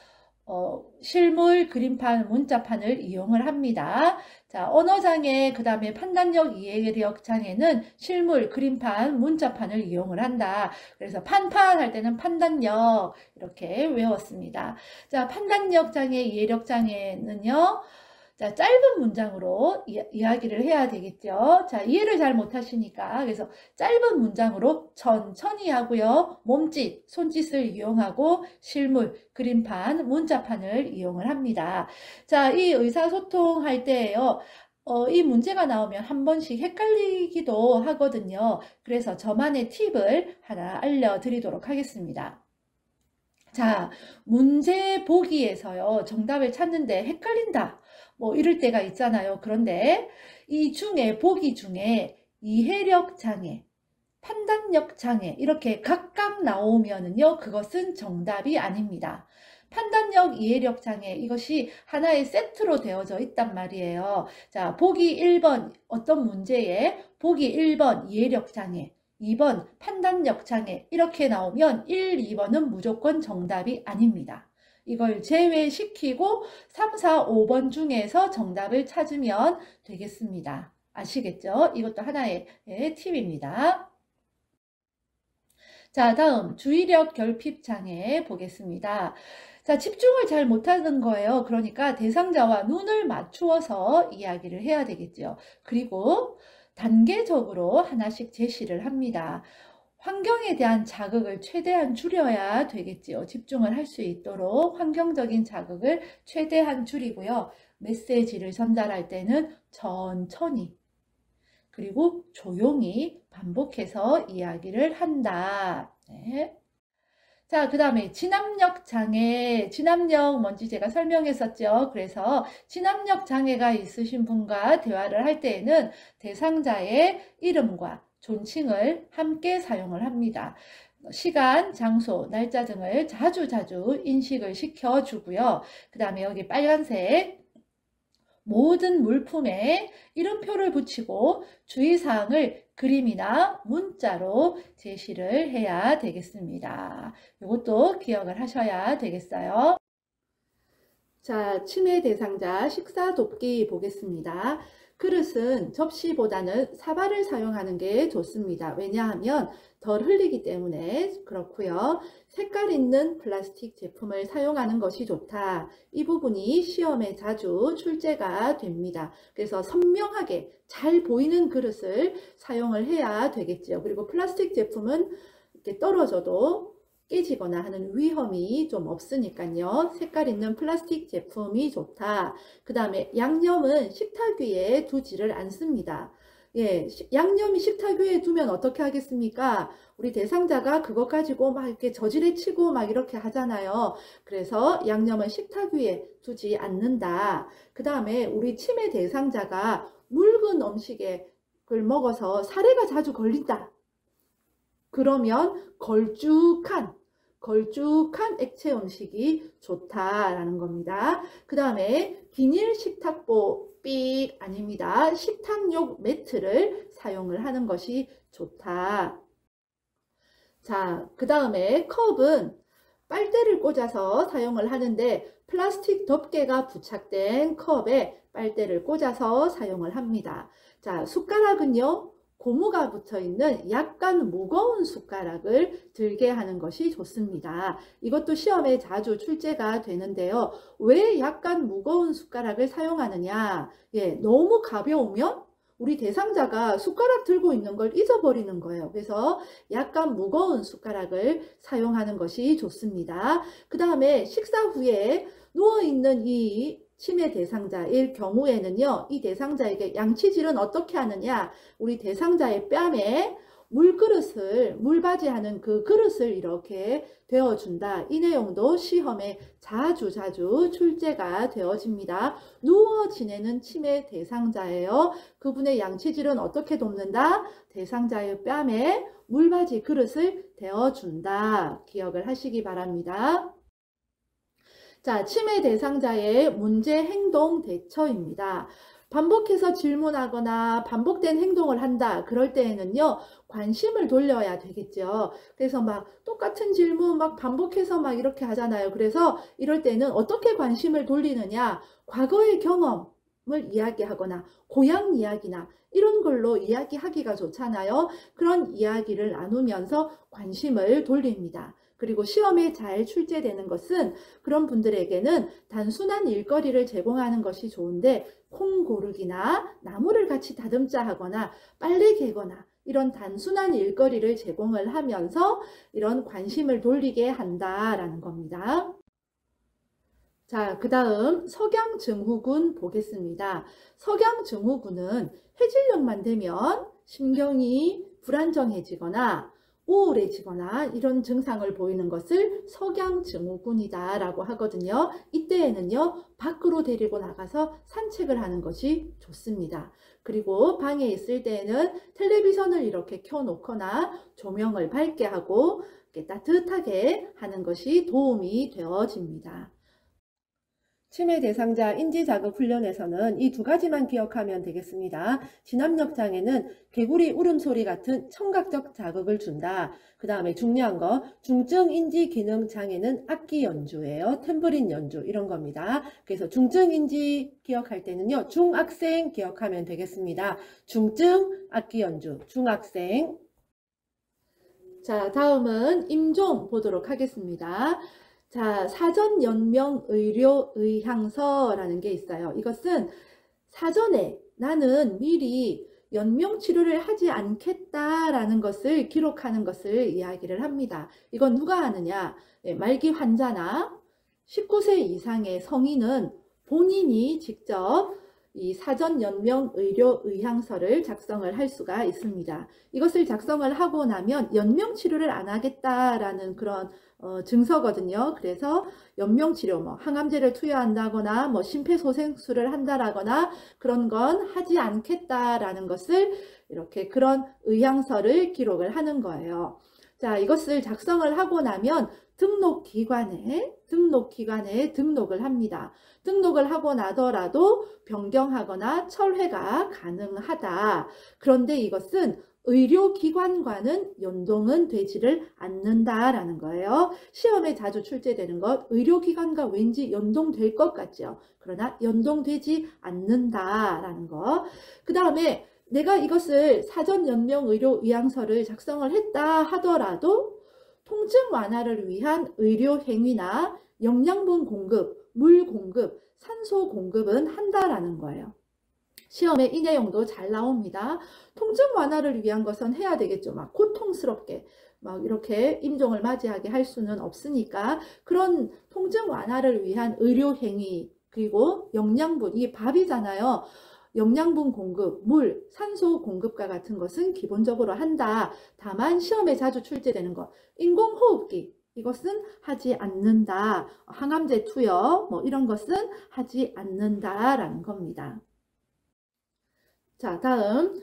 실물, 그림판, 문자판을 이용을 합니다. 자, 언어장애, 그 다음에 판단력, 이해력 장애는 실물, 그림판, 문자판을 이용을 한다. 그래서 판판 할 때는 판단력 이렇게 외웠습니다. 자, 판단력 장애, 이해력 장애는요. 자, 짧은 문장으로 이야기를 해야 되겠죠. 자, 이해를 잘 못하시니까 그래서 짧은 문장으로 천천히 하고요. 몸짓, 손짓을 이용하고 실물, 그림판, 문자판을 이용을 합니다. 자, 이 의사소통할 때에요. 이 문제가 나오면 한 번씩 헷갈리기도 하거든요. 그래서 저만의 팁을 하나 알려드리도록 하겠습니다. 자, 문제 보기에서요, 정답을 찾는데 헷갈린다. 뭐 이럴 때가 있잖아요. 그런데 이 중에, 보기 중에 이해력 장애, 판단력 장애 이렇게 각각 나오면은요, 그것은 정답이 아닙니다. 판단력, 이해력 장애 이것이 하나의 세트로 되어져 있단 말이에요. 자, 보기 1번 어떤 문제에 보기 1번 이해력 장애, 2번 판단력 장애 이렇게 나오면 1, 2번은 무조건 정답이 아닙니다. 이걸 제외시키고 3, 4, 5번 중에서 정답을 찾으면 되겠습니다. 아시겠죠? 이것도 하나의 팁입니다. 자, 다음 주의력 결핍 장애 보겠습니다. 자, 집중을 잘 못하는 거예요. 그러니까 대상자와 눈을 맞추어서 이야기를 해야 되겠죠. 그리고 단계적으로 하나씩 제시를 합니다. 환경에 대한 자극을 최대한 줄여야 되겠지요. 집중을 할 수 있도록 환경적인 자극을 최대한 줄이고요. 메시지를 전달할 때는 천천히 그리고 조용히 반복해서 이야기를 한다. 네. 자, 그 다음에 진압력 장애, 진압력 뭔지 제가 설명했었죠. 그래서 진압력 장애가 있으신 분과 대화를 할 때에는 대상자의 이름과 존칭을 함께 사용을 합니다. 시간, 장소, 날짜 등을 자주 인식을 시켜주고요. 그 다음에 여기 빨간색 모든 물품에 이름표를 붙이고 주의사항을 그림이나 문자로 제시를 해야 되겠습니다. 이것도 기억을 하셔야 되겠어요. 자, 치매 대상자 식사 돕기 보겠습니다. 그릇은 접시보다는 사발을 사용하는 게 좋습니다. 왜냐하면 덜 흘리기 때문에 그렇고요. 색깔 있는 플라스틱 제품을 사용하는 것이 좋다. 이 부분이 시험에 자주 출제가 됩니다. 그래서 선명하게 잘 보이는 그릇을 사용을 해야 되겠죠. 그리고 플라스틱 제품은 이렇게 떨어져도 깨지거나 하는 위험이 좀 없으니까요. 색깔 있는 플라스틱 제품이 좋다. 그 다음에 양념은 식탁 위에 두지를 않습니다. 예, 양념이 식탁 위에 두면 어떻게 하겠습니까? 우리 대상자가 그것 가지고 막 이렇게 저지레 치고 막 이렇게 하잖아요. 그래서 양념은 식탁 위에 두지 않는다. 그 다음에 우리 치매 대상자가 묽은 음식을 먹어서 사례가 자주 걸린다. 그러면 걸쭉한 액체 음식이 좋다라는 겁니다. 그 다음에 비닐 식탁보 삑 아닙니다. 식탁용 매트를 사용을 하는 것이 좋다. 자, 그 다음에 컵은 빨대를 꽂아서 사용을 하는데 플라스틱 덮개가 부착된 컵에 빨대를 꽂아서 사용을 합니다. 자, 숟가락은요. 고무가 붙어 있는 약간 무거운 숟가락을 들게 하는 것이 좋습니다. 이것도 시험에 자주 출제가 되는데요. 왜 약간 무거운 숟가락을 사용하느냐? 예, 너무 가벼우면 우리 대상자가 숟가락 들고 있는 걸 잊어버리는 거예요. 그래서 약간 무거운 숟가락을 사용하는 것이 좋습니다. 그 다음에 식사 후에 누워있는 이 치매 대상자일 경우에는요, 이 대상자에게 양치질은 어떻게 하느냐? 우리 대상자의 뺨에 물바지하는 그 그릇을 이렇게 대어준다. 이 내용도 시험에 자주 출제가 되어집니다. 누워 지내는 치매 대상자예요. 그분의 양치질은 어떻게 돕는다? 대상자의 뺨에 물바지 그릇을 대어준다. 기억을 하시기 바랍니다. 자, 치매 대상자의 문제 행동 대처입니다. 반복해서 질문하거나 반복된 행동을 한다. 그럴 때에는요, 관심을 돌려야 되겠죠. 그래서 막 똑같은 질문 막 반복해서 막 이렇게 하잖아요. 그래서 이럴 때는 어떻게 관심을 돌리느냐? 과거의 경험을 이야기하거나 고향 이야기나 이런 걸로 이야기하기가 좋잖아요. 그런 이야기를 나누면서 관심을 돌립니다. 그리고 시험에 잘 출제되는 것은 그런 분들에게는 단순한 일거리를 제공하는 것이 좋은데 콩 고르기나 나무를 같이 다듬자 하거나 빨래 개거나 이런 단순한 일거리를 제공을 하면서 이런 관심을 돌리게 한다라는 겁니다. 자, 그 다음 석양증후군 보겠습니다. 석양증후군은 해질녘만 되면 심경이 불안정해지거나 우울해지거나 이런 증상을 보이는 것을 석양증후군이다 라고 하거든요. 이때에는요, 밖으로 데리고 나가서 산책을 하는 것이 좋습니다. 그리고 방에 있을 때에는 텔레비전을 이렇게 켜놓거나 조명을 밝게 하고 이렇게 따뜻하게 하는 것이 도움이 되어집니다. 치매 대상자 인지자극 훈련에서는 이 두 가지만 기억하면 되겠습니다. 진압력 장애는 개구리 울음소리 같은 청각적 자극을 준다. 그 다음에 중요한 거, 중증 인지 기능 장애는 악기 연주예요. 탬브린 연주 이런 겁니다. 그래서 중증 인지 기억할 때는요, 중학생 기억하면 되겠습니다. 중증 악기 연주, 중학생. 자, 다음은 임종 보도록 하겠습니다. 자, 사전연명의료의향서라는 게 있어요. 이것은 사전에 나는 미리 연명치료를 하지 않겠다라는 것을 기록하는 것을 이야기를 합니다. 이건 누가 하느냐? 말기 환자나 19세 이상의 성인은 본인이 직접 이 사전연명의료의향서를 작성을 할 수가 있습니다. 이것을 작성을 하고 나면 연명치료를 안 하겠다라는 그런 증서거든요. 그래서 연명치료, 항암제를 투여한다거나, 심폐소생술을 한다라거나 그런 건 하지 않겠다라는 것을 이렇게 그런 의향서를 기록을 하는 거예요. 자, 이것을 작성을 하고 나면 등록기관에 등록을 합니다. 등록을 하고 나더라도 변경하거나 철회가 가능하다. 그런데 이것은 의료기관과는 연동은 되지를 않는다라는 거예요. 시험에 자주 출제되는 것, 의료기관과 왠지 연동될 것 같죠. 그러나 연동되지 않는다라는 거. 그 다음에 내가 이것을 사전연명의료의향서를 작성을 했다 하더라도 통증 완화를 위한 의료 행위나 영양분 공급, 물 공급, 산소 공급은 한다라는 거예요. 시험에 이 내용도 잘 나옵니다. 통증 완화를 위한 것은 해야 되겠죠. 막 고통스럽게 막 이렇게 임종을 맞이하게 할 수는 없으니까 그런 통증 완화를 위한 의료 행위, 그리고 영양분, 이게 밥이잖아요. 영양분 공급, 물, 산소 공급과 같은 것은 기본적으로 한다. 다만 시험에 자주 출제되는 것, 인공호흡기, 이것은 하지 않는다. 항암제 투여, 이런 것은 하지 않는다라는 겁니다. 자, 다음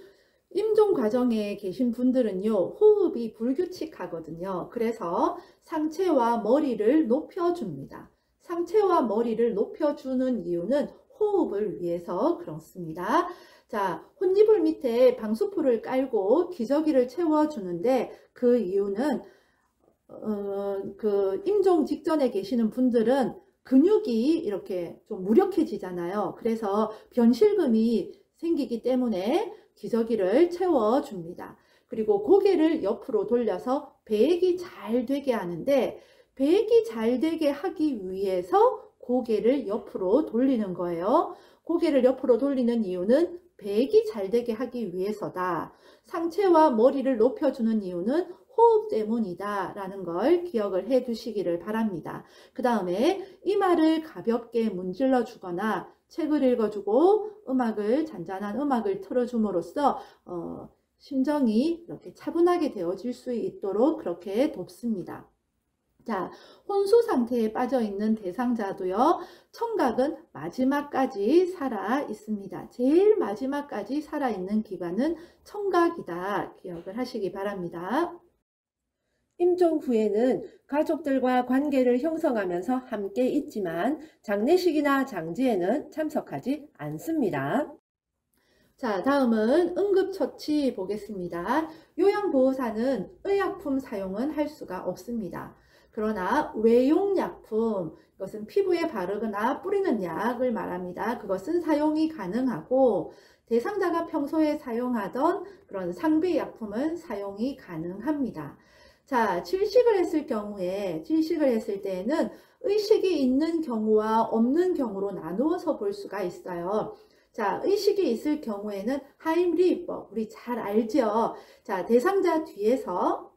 임종 과정에 계신 분들은요, 호흡이 불규칙하거든요. 그래서 상체와 머리를 높여줍니다. 상체와 머리를 높여주는 이유는 호흡을 위해서 그렇습니다. 자, 혼이불 밑에 방수포를 깔고 기저귀를 채워주는데 그 이유는 그 임종 직전에 계시는 분들은 근육이 이렇게 좀 무력해지잖아요. 그래서 변실금이 생기기 때문에 기저귀를 채워줍니다. 그리고 고개를 옆으로 돌려서 배액이 잘 되게 하는데, 배액이 잘 되게 하기 위해서 고개를 옆으로 돌리는 거예요. 고개를 옆으로 돌리는 이유는 배액이 잘 되게 하기 위해서다. 상체와 머리를 높여주는 이유는 호흡 때문이다 라는 걸 기억을 해 두시기를 바랍니다. 그 다음에 이마를 가볍게 문질러 주거나 책을 읽어주고 잔잔한 음악을 틀어줌으로써 심정이 이렇게 차분하게 되어질 수 있도록 그렇게 돕습니다. 자, 혼수 상태에 빠져 있는 대상자도요, 청각은 마지막까지 살아 있습니다. 제일 마지막까지 살아 있는 기관은 청각이다. 기억을 하시기 바랍니다. 임종 후에는 가족들과 관계를 형성하면서 함께 있지만 장례식이나 장지에는 참석하지 않습니다. 자, 다음은 응급처치 보겠습니다. 요양보호사는 의약품 사용은 할 수가 없습니다. 그러나 외용약품, 이것은 피부에 바르거나 뿌리는 약을 말합니다. 그것은 사용이 가능하고, 대상자가 평소에 사용하던 그런 상비약품은 사용이 가능합니다. 자, 질식을 했을 때에는 의식이 있는 경우와 없는 경우로 나누어서 볼 수가 있어요. 자, 의식이 있을 경우에는 하임리히법, 우리 잘 알죠? 자, 대상자 뒤에서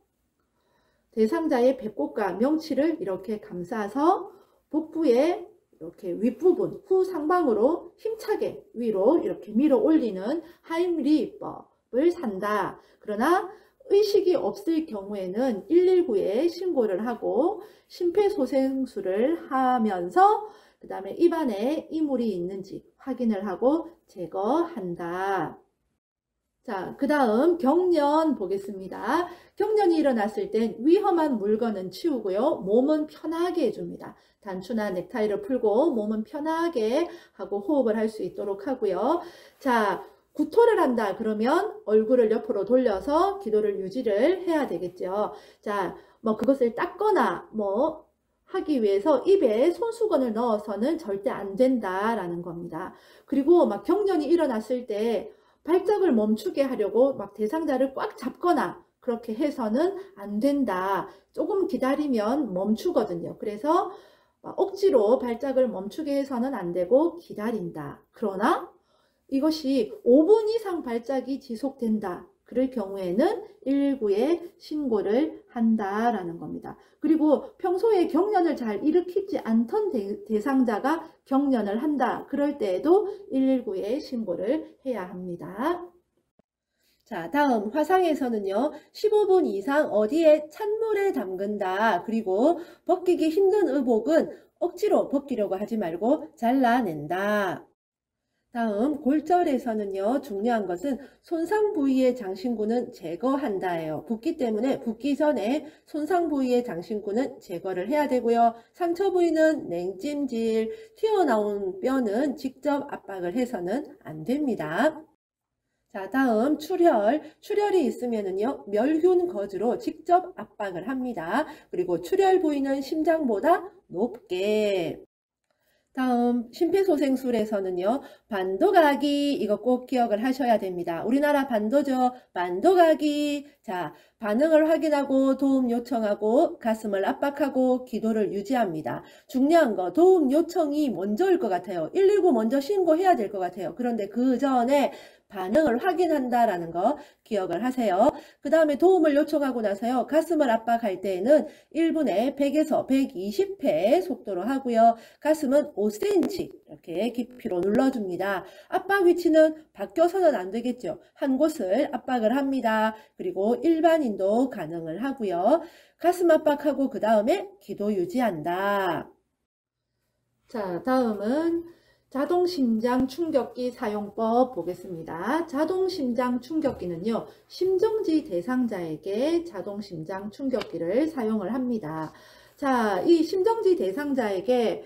대상자의 배꼽과 명치를 이렇게 감싸서 복부에 이렇게 윗부분 후상방으로 힘차게 위로 이렇게 밀어 올리는 하임리법을 산다. 그러나 의식이 없을 경우에는 119에 신고를 하고 심폐소생술을 하면서 그 다음에 입안에 이물이 있는지 확인을 하고 제거한다. 자, 그 다음 경련 보겠습니다. 경련이 일어났을 땐 위험한 물건은 치우고요. 몸은 편하게 해줍니다. 단추나 넥타이를 풀고 몸은 편하게 하고 호흡을 할 수 있도록 하고요. 자, 구토를 한다 그러면 얼굴을 옆으로 돌려서 기도를 유지를 해야 되겠죠. 자, 뭐 그것을 닦거나 뭐 하기 위해서 입에 손수건을 넣어서는 절대 안 된다라는 겁니다. 그리고 막 경련이 일어났을 때 발작을 멈추게 하려고 막 대상자를 꽉 잡거나 그렇게 해서는 안 된다. 조금 기다리면 멈추거든요. 그래서 억지로 발작을 멈추게 해서는 안 되고 기다린다. 그러나 이것이 5분 이상 발작이 지속된다. 그럴 경우에는 119에 신고를 한다라는 겁니다. 그리고 평소에 경련을 잘 일으키지 않던 대상자가 경련을 한다. 그럴 때에도 119에 신고를 해야 합니다. 자, 다음 화상에서는요. 15분 이상 어디에 찬물에 담근다. 그리고 벗기기 힘든 의복은 억지로 벗기려고 하지 말고 잘라낸다. 다음 골절에서는요. 중요한 것은 손상 부위의 장신구는 제거한다예요. 붓기 때문에 붓기 전에 손상 부위의 장신구는 제거를 해야 되고요. 상처 부위는 냉찜질, 튀어나온 뼈는 직접 압박을 해서는 안 됩니다. 자, 다음 출혈. 출혈이 있으면은요. 멸균 거즈로 직접 압박을 합니다. 그리고 출혈 부위는 심장보다 높게. 다음 심폐소생술에서는요. 반도가기 이거 꼭 기억을 하셔야 됩니다. 우리나라 반도죠. 반도가기. 자, 반응을 확인하고 도움 요청하고 가슴을 압박하고 기도를 유지합니다. 중요한 거 도움 요청이 먼저일 것 같아요. 119 먼저 신고해야 될 것 같아요. 그런데 그 전에 반응을 확인한다라는 거 기억을 하세요. 그 다음에 도움을 요청하고 나서요. 가슴을 압박할 때에는 1분에 100에서 120회 속도로 하고요. 가슴은 5cm 이렇게 깊이로 눌러줍니다. 압박 위치는 바뀌어서는 안 되겠죠. 한 곳을 압박을 합니다. 그리고 일반인도 가능을 하고요. 가슴 압박하고 그 다음에 기도 유지한다. 자, 다음은 자동심장 충격기 사용법 보겠습니다. 자동심장 충격기는요. 심정지 대상자에게 자동심장 충격기를 사용을 합니다. 자, 이 심정지 대상자에게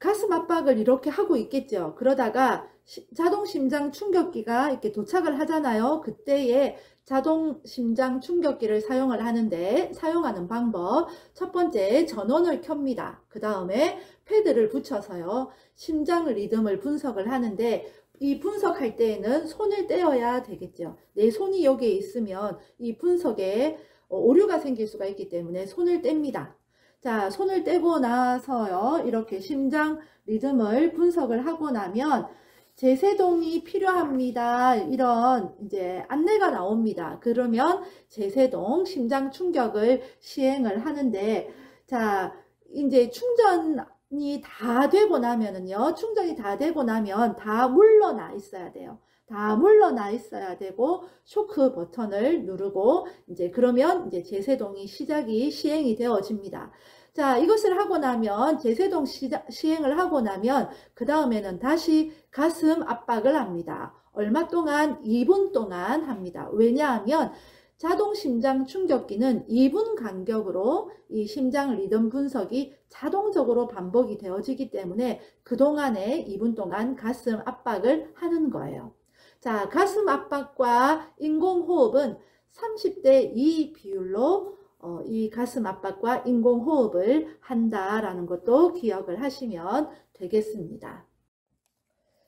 가슴 압박을 이렇게 하고 있겠죠. 그러다가 자동심장 충격기가 이렇게 도착을 하잖아요. 그때에 자동심장 충격기를 사용을 하는데 사용하는 방법 첫 번째 전원을 켭니다. 그 다음에 패드를 붙여서요. 심장 리듬을 분석을 하는데 이 분석할 때에는 손을 떼어야 되겠죠. 내 손이 여기에 있으면 이 분석에 오류가 생길 수가 있기 때문에 손을 뗍니다. 자, 손을 떼고 나서요. 이렇게 심장 리듬을 분석을 하고 나면 제세동이 필요합니다. 이런 이제 안내가 나옵니다. 그러면 제세동 심장 충격을 시행을 하는데 자, 이제 충전이 다 되고 나면은요. 충전이 다 되고 나면 다 물러나 있어야 돼요. 다 물러나 있어야 되고 쇼크 버튼을 누르고 이제 그러면 이제 제세동이 시행이 되어집니다. 자, 이것을 하고 나면 제세동 시행을 하고 나면 그 다음에는 다시 가슴 압박을 합니다. 얼마 동안? 2분 동안 합니다. 왜냐하면 자동 심장 충격기는 2분 간격으로 이 심장 리듬 분석이 자동적으로 반복이 되어지기 때문에 그동안에 2분 동안 가슴 압박을 하는 거예요. 자, 가슴 압박과 인공호흡은 30대 2 비율로 이 가슴 압박과 인공호흡을 한다라는 것도 기억을 하시면 되겠습니다.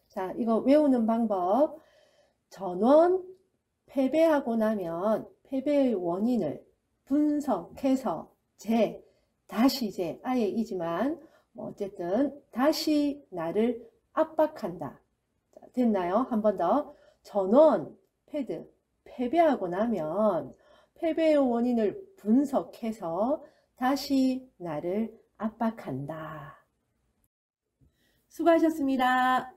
자, 이거 외우는 방법. 전원 패배하고 나면 패배의 원인을 분석해서 다시 아예 이지만 어쨌든 다시 나를 압박한다. 자, 됐나요? 한 번 더. 전원 패드 패배하고 나면 패배의 원인을 분석해서 다시 나를 압박한다. 수고하셨습니다.